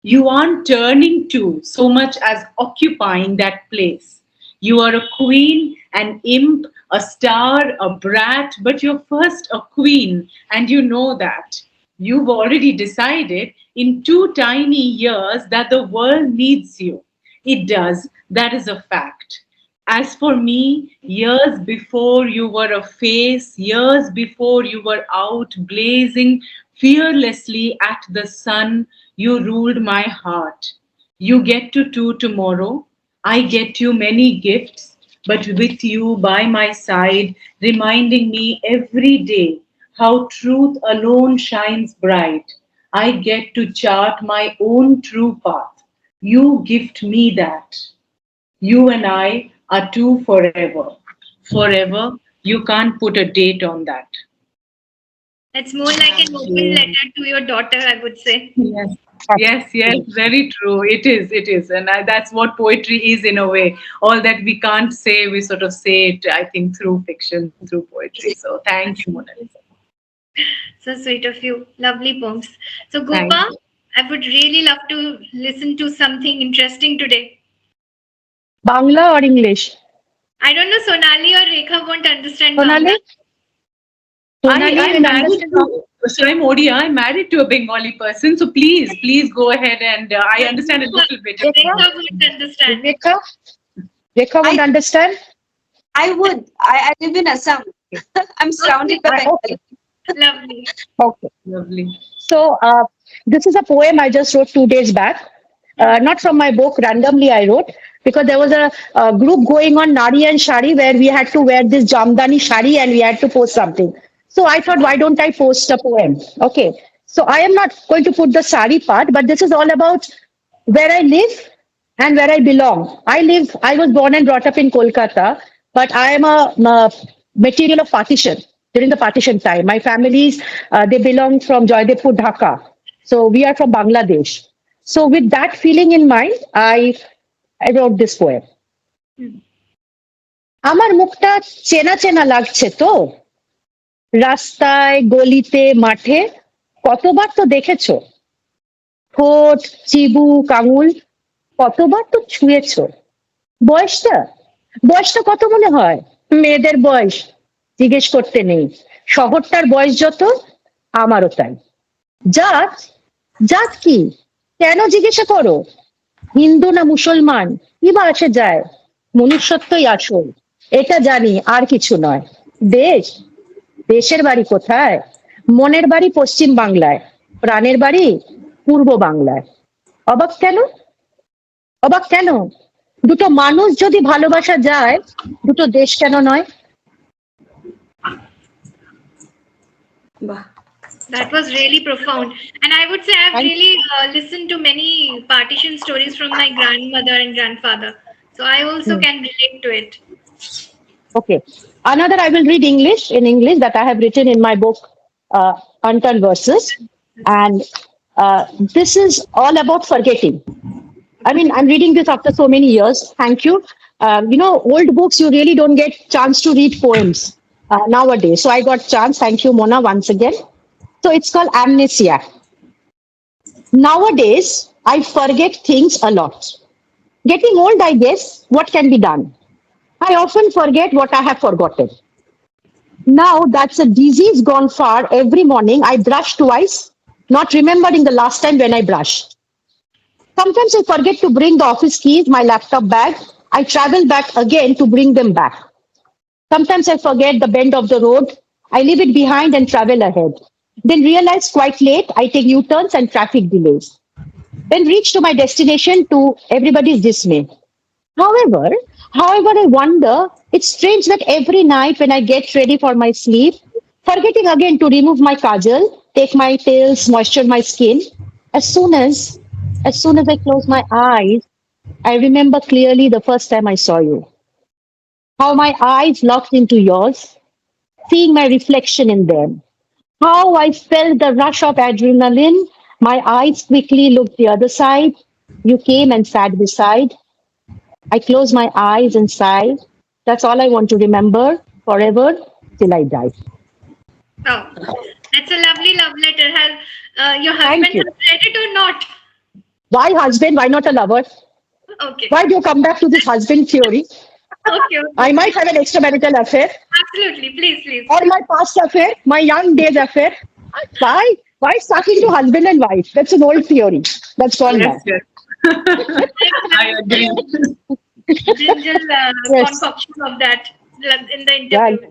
Speaker 3: You aren't turning to so much as occupying that place. You are a queen, an imp, a star, a brat, but you're first a queen, and you know that. You've already decided in 2 tiny years that the world needs you. It does, that is a fact. As for me, years before you were a face, years before you were out blazing fearlessly at the sun, you ruled my heart. You get to 2 tomorrow. I get you many gifts, but with you by my side, reminding me every day how truth alone shines bright. I get to chart my own true path. You gift me that. You and I are two forever. Forever, you can't put a date on that.
Speaker 1: It's more like an open letter to your daughter, I would say.
Speaker 3: Yes. Yes, yes, very true. It is. And that's what poetry is in a way. All that we can't say, we sort of say it, I think, through fiction, through poetry. So thank you, Mona Lisa.
Speaker 1: So sweet of you. Lovely poems. So,
Speaker 3: Thank
Speaker 1: Gopa,
Speaker 3: you.
Speaker 1: I would really love to listen to something interesting today.
Speaker 2: Bangla or English?
Speaker 1: I don't know, Sonali or Rekha won't understand
Speaker 2: Sonali?
Speaker 1: Bangla.
Speaker 2: Sonali
Speaker 3: I'm
Speaker 2: will
Speaker 3: married
Speaker 2: understand.
Speaker 3: to, so I'm Odia, I'm married to a Bengali person. So please go ahead and I understand a little bit of
Speaker 2: Rekha?
Speaker 1: Rekha
Speaker 3: English.
Speaker 1: won't understand.
Speaker 2: Rekha? Rekha
Speaker 5: I
Speaker 2: won't understand?
Speaker 5: I would. I live in Assam. I'm surrounded by
Speaker 2: Okay.
Speaker 5: Bengali.
Speaker 1: Lovely.
Speaker 2: Okay.
Speaker 3: Lovely.
Speaker 2: So, this is a poem I just wrote 2 days back. Not from my book, randomly I wrote, because there was a group going on Nari and Shari where we had to wear this Jamdani Shari and we had to post something. So I thought, why don't I post a poem? Okay. So I am not going to put the sari part, but this is all about where I live and where I belong. I was born and brought up in Kolkata, but I am a material of partition during the partition time. My families, they belong from Joydepur, Dhaka. So we are from Bangladesh. So with that feeling in mind, I wrote this poem. আমার মুখটা চেনা চেনা লাগছে তো, রাস্তায় গলিতে মাঠে কতবার তো দেখেছো, ঠোঁট চিবু কাঙুল কতবার তো ছুঁয়েছো, বয়সটা বয়সটা কত মনে হয়, মেয়েদের বয়স জিজ্ঞেস করতে নেই, শহরটার বয়স যত আমারও তাই। জাত জাত কি, কেন জিজ্ঞাসা করো, হিন্দু না মুসলমান কি বা আসে যায়, মনুষ্যত্বই আসল এটা জানি আর কিছু নয়। দেশ দেশের বাড়ি কোথায়, মনের বাড়ি পশ্চিম বাংলায়, প্রাণের বাড়ি পূর্ব বাংলায়। অবাক কেন, অবাক কেন, দুটো মানুষ যদি ভালোবাসা যায়, দুটো দেশ কেন নয়।
Speaker 6: Bah.
Speaker 1: That was really profound. And I would say I've
Speaker 2: Thank-
Speaker 1: really listened to many partition stories from my grandmother and grandfather. So I also can relate to it.
Speaker 2: Okay. Another I will read English in English that I have written in my book, Unturned Verses. And this is all about forgetting. I mean, I'm reading this after so many years. Thank you. Old books, you really don't get chance to read poems nowadays. So I got chance. Thank you, Mona, once again. So it's called amnesia. Nowadays, I forget things a lot. Getting old, I guess, what can be done? I often forget what I have forgotten. Now that's a disease gone far. Every morning I brush twice, not remembering the last time when I brushed. Sometimes I forget to bring the office keys, my laptop bag. I travel back again to bring them back. Sometimes I forget the bend of the road. I leave it behind and travel ahead. Then realize quite late, I take U-turns and traffic delays. Then reach to my destination to everybody's dismay. However, I wonder, it's strange that every night when I get ready for my sleep, forgetting again to remove my kajal, take my tails, moisture my skin, as soon as I close my eyes, I remember clearly the first time I saw you. How my eyes locked into yours, seeing my reflection in them. How I felt the rush of adrenaline. My eyes quickly looked the other side. You came and sat beside. I close my eyes and sigh. That's all I want to remember forever till I die.
Speaker 1: Oh, that's a lovely love letter. Has your
Speaker 2: Thank
Speaker 1: husband
Speaker 2: you.
Speaker 1: has read it or not?
Speaker 2: Why husband? Why not a lover?
Speaker 1: Okay.
Speaker 2: Why do you come back to this husband theory?
Speaker 1: Okay.
Speaker 2: I might have an extramarital affair
Speaker 1: Absolutely. Please.
Speaker 2: or my past affair, my young days affair. Why? Why stuck into husband and wife? That's an old theory. That's gone now.
Speaker 3: Yes, yes. I agree.
Speaker 1: Ginger
Speaker 2: Yes.
Speaker 1: concoction of that in the
Speaker 2: Yeah.
Speaker 1: interview.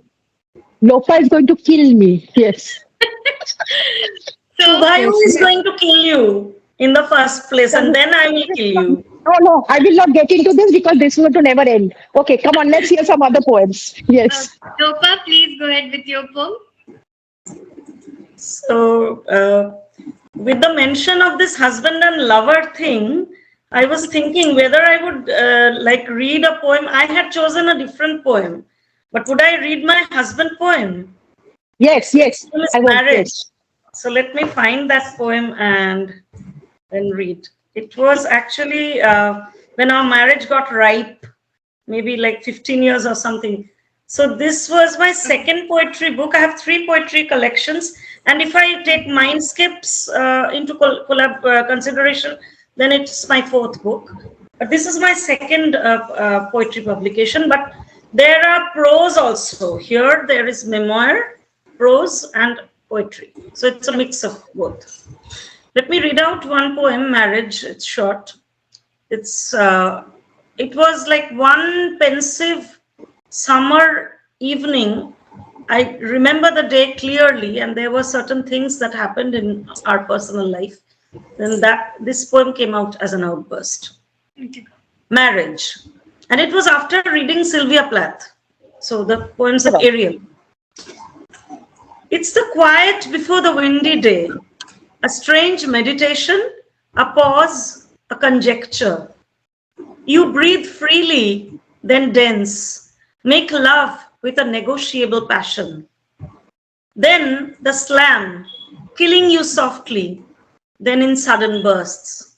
Speaker 2: Lopa is going to kill me. Yes.
Speaker 1: So
Speaker 6: Subhayu is going to kill you in the first place, and then I will kill you.
Speaker 2: No, I will not get into this because this will to never end. Okay, come on, let's hear some other poems. Yes.
Speaker 1: Dopa, please go ahead with your poem.
Speaker 6: So, with the mention of this husband and lover thing, I was thinking whether I would read a poem. I had chosen a different poem, but would I read my husband poem?
Speaker 2: Yes.
Speaker 6: It is
Speaker 2: I want
Speaker 6: marriage.
Speaker 2: this.
Speaker 6: So let me find that poem and then read. It was actually when our marriage got ripe, maybe like 15 years or something. So this was my second poetry book. I have 3 poetry collections, and if I take Mindscapes into consideration, then it's my 4th book. But this is my second poetry publication. But there are prose also. Here there is memoir, prose, and poetry. So it's a mix of both. Let me read out one poem, Marriage. It's short. It was like one pensive summer evening. I remember the day clearly, and there were certain things that happened in our personal life. Then this poem came out as an outburst. Marriage. And it was after reading Sylvia Plath. So the poems of Ariel. It's the quiet before the windy day, a strange meditation, a pause, a conjecture. You breathe freely, then dense. make love with a negotiable passion. Then the slam, killing you softly, then in sudden bursts.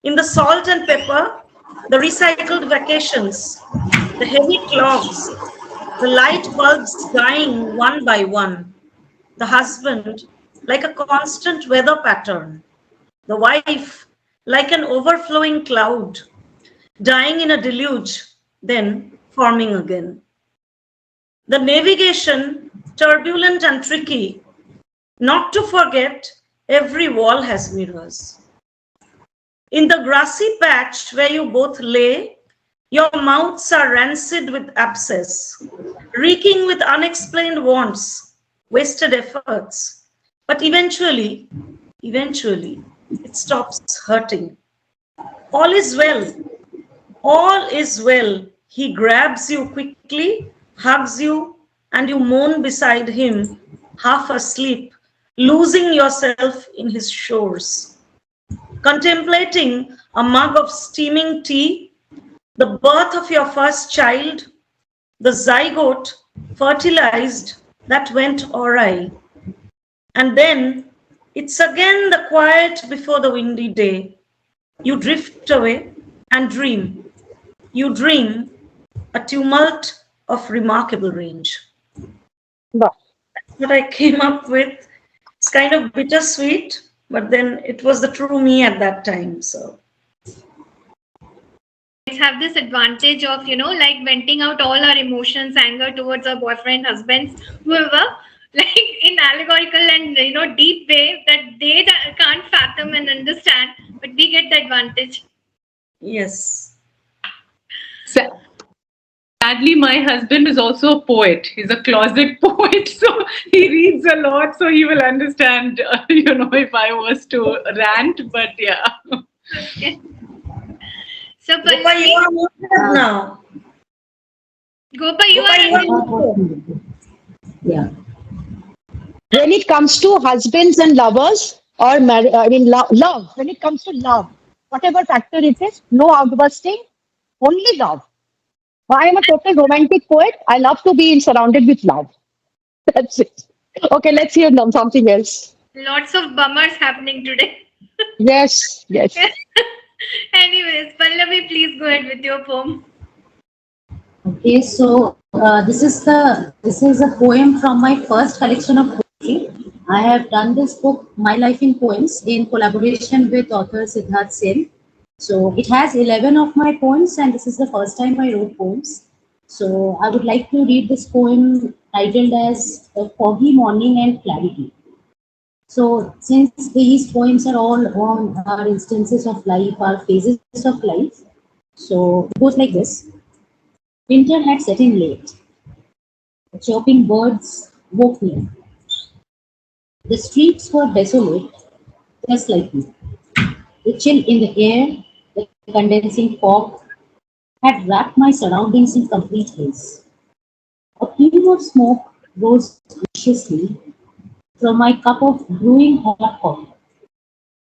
Speaker 6: In the salt and pepper, the recycled vacations, the heavy clogs, the light bulbs dying one by one, the husband like a constant weather pattern, the wife like an overflowing cloud, dying in a deluge, then forming again. The navigation, turbulent and tricky, not to forget, every wall has mirrors. In the grassy patch where you both lay, your mouths are rancid with abscess, reeking with unexplained wants, wasted efforts. But eventually, it stops hurting. All is well. All is well. He grabs you quickly, hugs you, and you moan beside him, half asleep, losing yourself in his shores. Contemplating a mug of steaming tea, the birth of your first child, the zygote fertilized that went awry. And then it's again the quiet before the windy day. You drift away and dream. You dream a tumult of remarkable range.
Speaker 2: Wow.
Speaker 6: That's what I came up with. It's kind of bittersweet, but then it was the true me at that time. So
Speaker 1: Have this advantage of, like venting out all our emotions, anger towards our boyfriend, husbands, whoever, like in allegorical and, deep way that they can't fathom and understand, but we get the advantage.
Speaker 6: yes.
Speaker 3: Sadly, my husband is also a poet. He's a closet poet, so he reads a lot, so he will understand, if I was to rant. But yeah.
Speaker 1: Okay. So,
Speaker 6: Gopa, you
Speaker 1: Pallavi,
Speaker 6: are muted now.
Speaker 1: Gopa, you
Speaker 6: Gopa, you
Speaker 1: are
Speaker 6: are muted.
Speaker 4: Yeah.
Speaker 2: When it comes to husbands and lovers, or love, when it comes to love, whatever factor it is, no outbursting, only love. I am a total romantic poet. I love to be surrounded with love. That's it. Okay, let's hear something else.
Speaker 1: lots of bummers happening today.
Speaker 2: Yes, yes.
Speaker 1: Anyways, Pallavi, please go ahead with your poem.
Speaker 4: Okay, so this is a poem from my first collection of poetry. I have done this book, My Life in Poems, in collaboration with author Siddharth Sen. So it has 11 of my poems, and this is the first time I wrote poems. So I would like to read this poem titled as A Foggy Morning and Clarity. So since these poems are all on our instances of life, our phases of life, so it goes like this. Winter had set in late. The chirping birds woke me. The streets were desolate, just like me. The chill in the air, the condensing fog, had wrapped my surroundings in complete haze. A plume of smoke rose viciously from my cup of brewing hot coffee.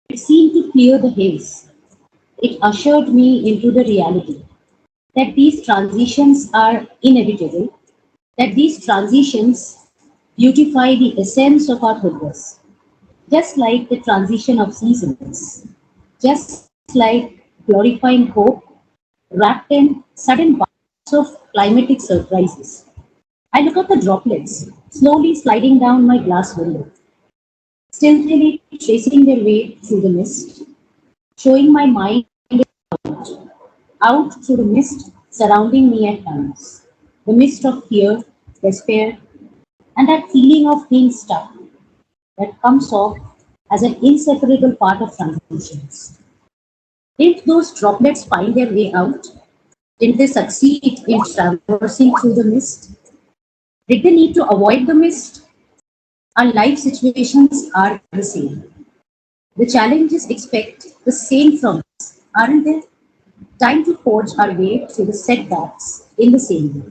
Speaker 4: It seemed to clear the haze. It ushered me into the reality that these transitions are inevitable, that these transitions beautify the essence of our progress, just like the transition of seasons, just like glorifying hope wrapped in sudden bouts of climatic surprises. I look at the droplets slowly sliding down my glass window, stealthily tracing their way through the mist, showing my mind out through the mist surrounding me at times. The mist of fear, despair, and that feeling of being stuck that comes off as an inseparable part of transitions. Did those droplets find their way out? Did they succeed in traversing through the mist? Did they need to avoid the mist? Our life situations are the same. The challenges expect the same from us, aren't they? Time to forge our way through the setbacks in the same way.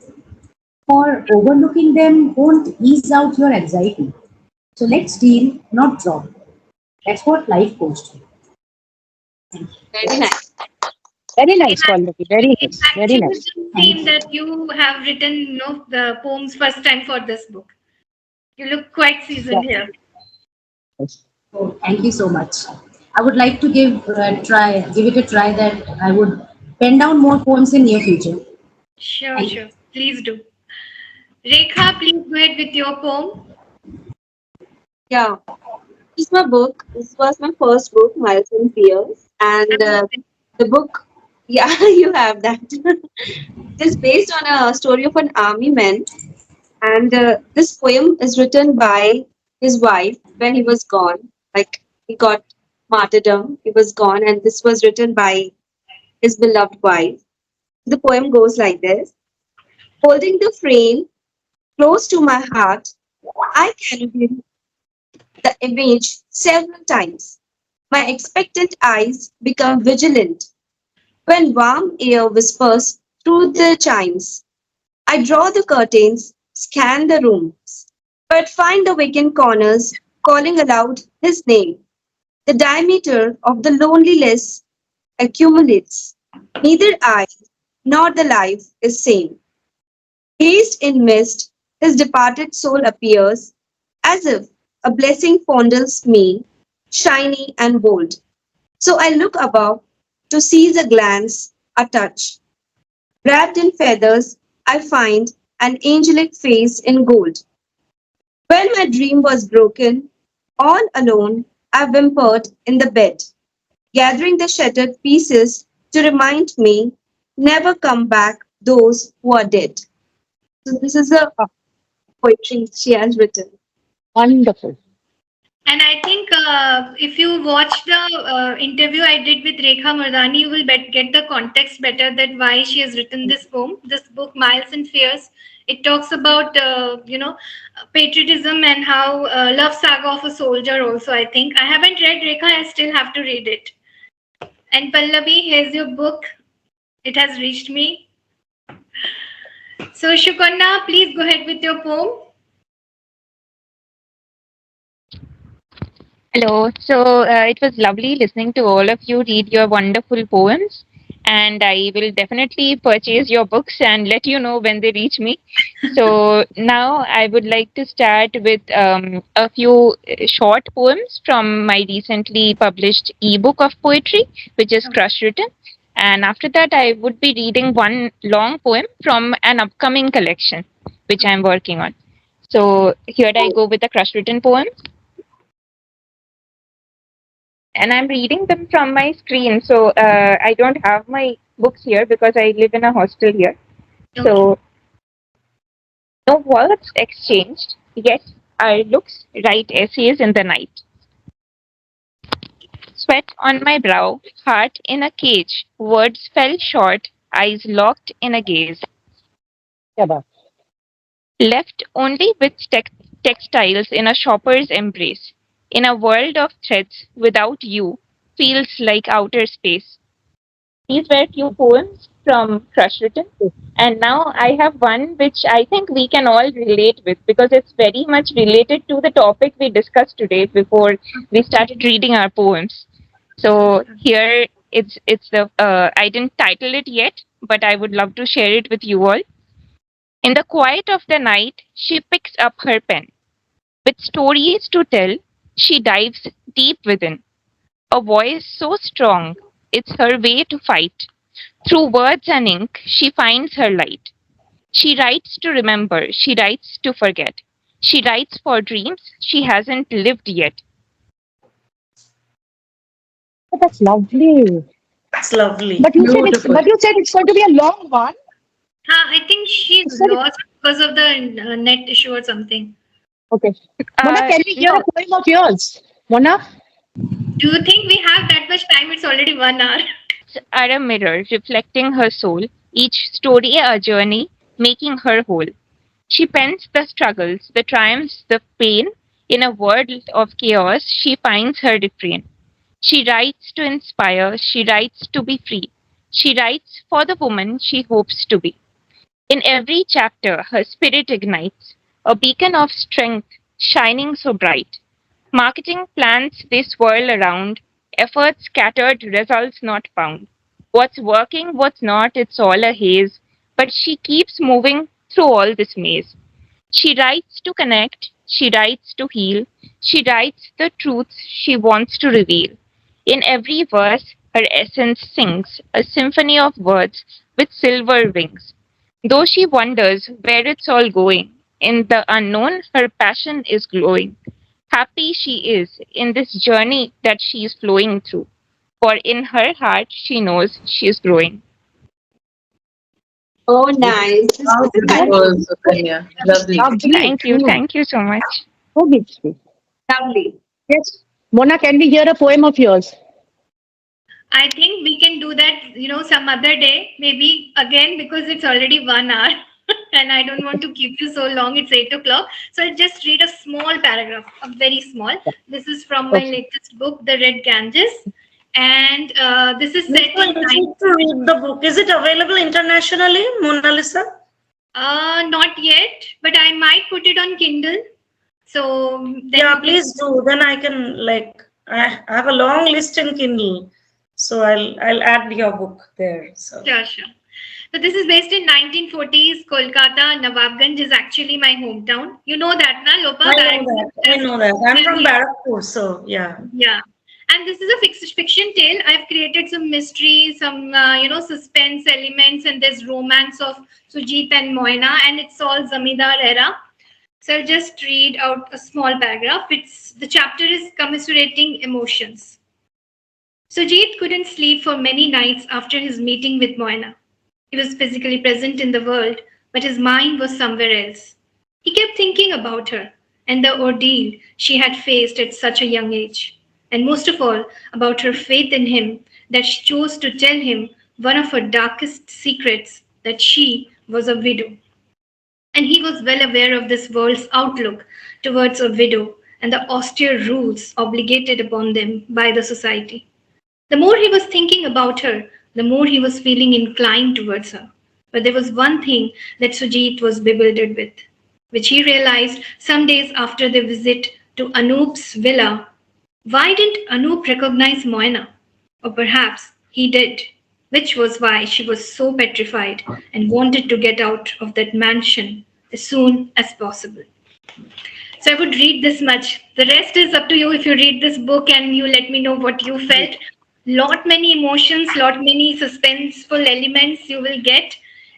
Speaker 4: For overlooking them won't ease out your anxiety. So let's deal, not drop. That's what life goes to.
Speaker 5: Very nice.
Speaker 2: Very
Speaker 1: It
Speaker 2: nice, Pallavi. Very
Speaker 1: it
Speaker 2: nice. Very
Speaker 1: actually
Speaker 2: nice.
Speaker 1: doesn't
Speaker 4: Thank
Speaker 1: seem
Speaker 4: you.
Speaker 1: that you have written, the poems first time for this book. You look quite
Speaker 2: Yeah.
Speaker 1: seasoned here.
Speaker 2: Yes.
Speaker 4: Oh, thank you so much. I would like to give it a try that I would pen down more poems in near future.
Speaker 1: Sure,
Speaker 4: Thank you.
Speaker 1: sure. Please do. Rekha, please go ahead with your poem.
Speaker 5: Yeah, this is my book. This was my first book, Miles and Fears, and
Speaker 1: Amazing.
Speaker 5: the book. Yeah, you have that. It is based on a story of an army man, and this poem is written by his wife when he was gone. Like he got martyrdom, he was gone, and this was written by his beloved wife. The poem goes like this: holding the frame close to my heart, I carried the image several times. My expectant eyes become vigilant when warm air whispers through the chimes. I draw the curtains, scan the rooms, but find the vacant corners calling aloud his name. The diameter of the loneliness accumulates. Neither I nor the life is sane. Haste in mist, his departed soul appears, as if a blessing fondles me, shiny and bold. So I look above to seize a glance, a touch. Wrapped in feathers, I find an angelic face in gold. When my dream was broken, all alone, I whimpered in the bed, gathering the shattered pieces to remind me never come back those who are dead. So this is a
Speaker 2: Ah,
Speaker 5: poetry she has written.
Speaker 2: wonderful.
Speaker 1: And I think if you watch the interview I did with Rekha Mardani, you will get the context better that why she has written this poem, this book, Miles and Fears. It talks about, patriotism and how love saga of a soldier. Also, I think I haven't read Rekha. I still have to read it. And Pallavi, here's your book. It has reached me. So Shukanna, please go ahead with your poem.
Speaker 7: Hello. It was lovely listening to all of you read your wonderful poems. And I will definitely purchase your books and let you know when they reach me. So now I would like to start with a few short poems from my recently published ebook of poetry, which is Crush Written. And after that, I would be reading one long poem from an upcoming collection, which I'm working on. So here I go with the Crush Written poem, and I'm reading them from my screen. So I don't have my books here because I live in a hostel here.
Speaker 1: Okay.
Speaker 7: So no words exchanged, yet our looks write essays in the night. Sweat on my brow, heart in a cage, words fell short, eyes locked in a gaze.
Speaker 2: क्या बात.
Speaker 7: Left only with textiles in a shopper's embrace. In a world of threads, without you, feels like outer space. These were few poems from Crush Written. And now I have one which I think we can all relate with because it's very much related to the topic we discussed today before we started reading our poems. So here it's the I didn't title it yet, but I would love to share it with you all. In the quiet of the night, she picks up her pen. With stories to tell, she dives deep within. A voice so strong, it's her way to fight. Through words and ink, she finds her light. She writes to remember, she writes to forget. She writes for dreams she hasn't lived yet.
Speaker 2: Oh, that's lovely.
Speaker 6: It's lovely.
Speaker 2: But you said it's.
Speaker 3: Beautiful.
Speaker 2: But you said it's going to be a long one.
Speaker 1: I think she's
Speaker 2: You said it.
Speaker 1: lost because of the net issue or something.
Speaker 2: Okay. Mona, can we hear a
Speaker 7: No,
Speaker 2: poem of yours? Mona?
Speaker 1: Do you think we have that much time? It's already 1 hour.
Speaker 7: are a mirror reflecting her soul, each story a journey, making her whole. She pens the struggles, the triumphs, the pain. In a world of chaos, she finds her refrain. She writes to inspire, she writes to be free. She writes for the woman she hopes to be. In every chapter, her spirit ignites, a beacon of strength shining so bright. Marketing plans they swirl around, efforts scattered, results not found. What's working, what's not, it's all a haze. But she keeps moving through all this maze. She writes to connect, she writes to heal, she writes the truths she wants to reveal. In every verse, her essence sings a symphony of words with silver wings. Though she wonders where it's all going, in the unknown, her passion is glowing. Happy she is in this journey that she is flowing through, for in her heart she knows she is growing.
Speaker 5: Oh, nice. This
Speaker 3: How
Speaker 5: is kind
Speaker 3: beautiful, Sukanya. Lovely.
Speaker 2: Lovely.
Speaker 7: Thank you so much.
Speaker 2: So beautiful.
Speaker 5: of lovely.
Speaker 2: Yes. Mona, can we hear a poem of yours?
Speaker 1: I think we can do that, some other day, maybe again, because it's already 1 hour and I don't want to keep you so long. It's 8 o'clock. So I'll just read a small paragraph, a very small. This is from my
Speaker 2: Okay.
Speaker 1: latest book, The Red Ganges. And this is
Speaker 6: Lisa,
Speaker 1: set in
Speaker 6: you need to read the book. Is it available internationally, Mona Lisa?
Speaker 1: not yet, but I might put it on Kindle. So then
Speaker 6: Yeah,
Speaker 1: you can.
Speaker 6: please do. Then I can I have a long list in Kindle, so I'll add your book there. So
Speaker 1: Sure, sure. So this is based in 1940s Kolkata. Nawabganj is actually my hometown. You know that, na Lopa
Speaker 6: I know
Speaker 1: Barracks.
Speaker 6: that. I know that. I'm from Barrackpur, so yeah.
Speaker 1: Yeah. And this is a fiction tale. I've created some mystery, some suspense elements, and there's romance of Sujit and Moina, and it's all Zamindar era. So I'll just read out a small paragraph. It's the chapter is commiserating emotions. Sujit couldn't sleep for many nights after his meeting with Moina. He was physically present in the world, but his mind was somewhere else. He kept thinking about her and the ordeal she had faced at such a young age, and most of all, about her faith in him that she chose to tell him one of her darkest secrets, that she was a widow. And he was well aware of this world's outlook towards a widow and the austere rules obligated upon them by the society. The more he was thinking about her, the more he was feeling inclined towards her. But there was one thing that Sujit was bewildered with, which he realized some days after their visit to Anoop's villa. Why didn't Anoop recognize Moina? Or perhaps he did, which was why she was so petrified and wanted to get out of that mansion as soon as possible. So I would read this much. The rest is up to you if you read this book and you let me know what you felt. Lot many emotions, lot many suspenseful elements you will get.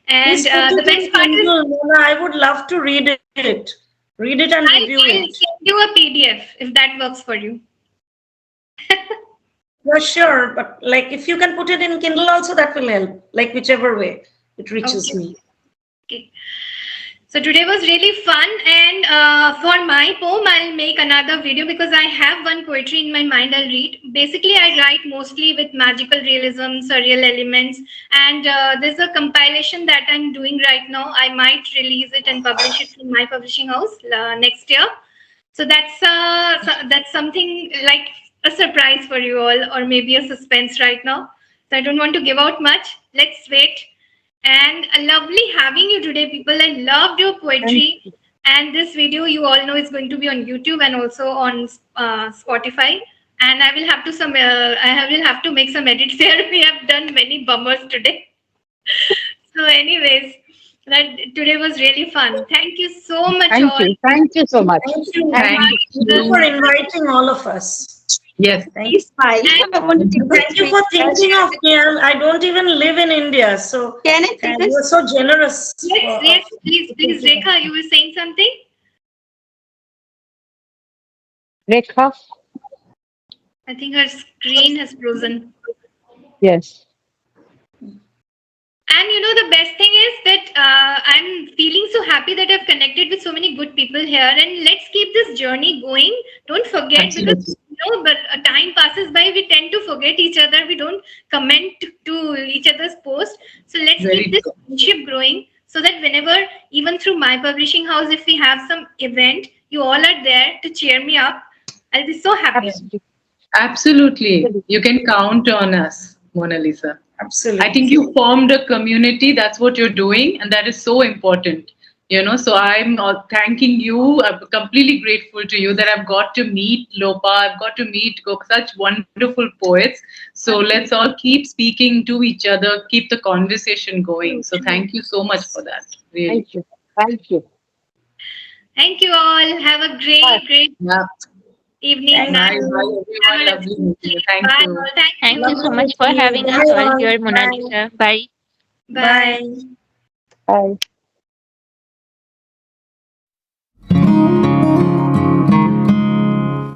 Speaker 1: And
Speaker 6: Please put
Speaker 1: the
Speaker 6: it in
Speaker 1: best part is
Speaker 6: Kindle, Mona. I would love to read it. Read it and
Speaker 1: I'll,
Speaker 6: review
Speaker 1: I'll
Speaker 6: it.
Speaker 1: send you a PDF if that works for you.
Speaker 6: Yeah, sure. But if you can put it in Kindle also, that will help. Whichever way it reaches
Speaker 1: Okay.
Speaker 6: me.
Speaker 1: Okay. So today was really fun, and for my poem, I'll make another video because I have one poetry in my mind. I'll read. Basically, I write mostly with magical realism, surreal elements, and there's a compilation that I'm doing right now. I might release it and publish it in my publishing house next year. So that's something like a surprise for you all, or maybe a suspense right now. So I don't want to give out much. Let's wait. And a lovely having you today, people. I loved your
Speaker 2: Thank
Speaker 1: poetry. And this video, you all know, is going to be on YouTube and also on Spotify. And I will have to will have to make some edits here. We have done many bummers today. So, anyways, that today was really fun. Thank you so much,
Speaker 2: thank
Speaker 1: all.
Speaker 2: you. Thank you so much.
Speaker 6: Thank you.
Speaker 2: Thank
Speaker 3: Thank
Speaker 6: Thank you
Speaker 3: you.
Speaker 6: for inviting all of us.
Speaker 3: Yes.
Speaker 6: Thank
Speaker 5: Please smile. I want to take
Speaker 6: And
Speaker 5: a
Speaker 6: thank you for thinking of me. I don't even live in India, so
Speaker 5: Can I take
Speaker 6: you are
Speaker 5: this?
Speaker 6: so generous
Speaker 1: Yes, yes, please,
Speaker 6: for
Speaker 1: please,
Speaker 6: thinking of
Speaker 1: Rekha,
Speaker 6: me.
Speaker 1: you were saying something?
Speaker 2: Rekha.
Speaker 1: I think her screen has frozen.
Speaker 2: Yes.
Speaker 1: And the best thing is that I'm feeling so happy that I've connected with so many good people here. And let's keep this journey going. Don't forget, because
Speaker 3: Absolutely.
Speaker 1: but time passes by, we tend to forget each other. We don't comment to each other's posts. So let's keep
Speaker 3: Very
Speaker 1: this
Speaker 3: true.
Speaker 1: friendship growing, so that whenever, even through my publishing house, if we have some event, you all are there to cheer me up. I'll be so happy.
Speaker 2: Absolutely.
Speaker 3: Absolutely. You can count on us, Mona Lisa. I
Speaker 6: Absolutely.
Speaker 3: think you formed a community. That's what you're doing, and that is so important. So I'm thanking you. I'm completely grateful to you that I've got to meet Lopa. I've got to meet such wonderful poets. So let's all keep speaking to each other, keep the conversation going. So thank you so much for that. Really.
Speaker 2: Thank you. Thank you.
Speaker 1: Thank you all. Have a
Speaker 2: Bye.
Speaker 1: great
Speaker 3: Yeah.
Speaker 1: evening,
Speaker 6: Thank
Speaker 1: night.
Speaker 3: Bye, bye,
Speaker 6: you.
Speaker 1: Have
Speaker 3: everyone.
Speaker 1: a
Speaker 3: Lovely
Speaker 1: listening
Speaker 3: meeting you.
Speaker 1: please.
Speaker 3: Thank
Speaker 1: Bye
Speaker 3: you.
Speaker 1: all. Thank
Speaker 7: Thank you
Speaker 1: you.
Speaker 7: so
Speaker 6: Lovely
Speaker 7: much for
Speaker 6: meeting you.
Speaker 7: having us
Speaker 6: Bye
Speaker 7: all
Speaker 6: all.
Speaker 7: here, Mona
Speaker 6: Bye.
Speaker 7: Lisa. Bye.
Speaker 1: Bye.
Speaker 6: Bye.
Speaker 2: Bye.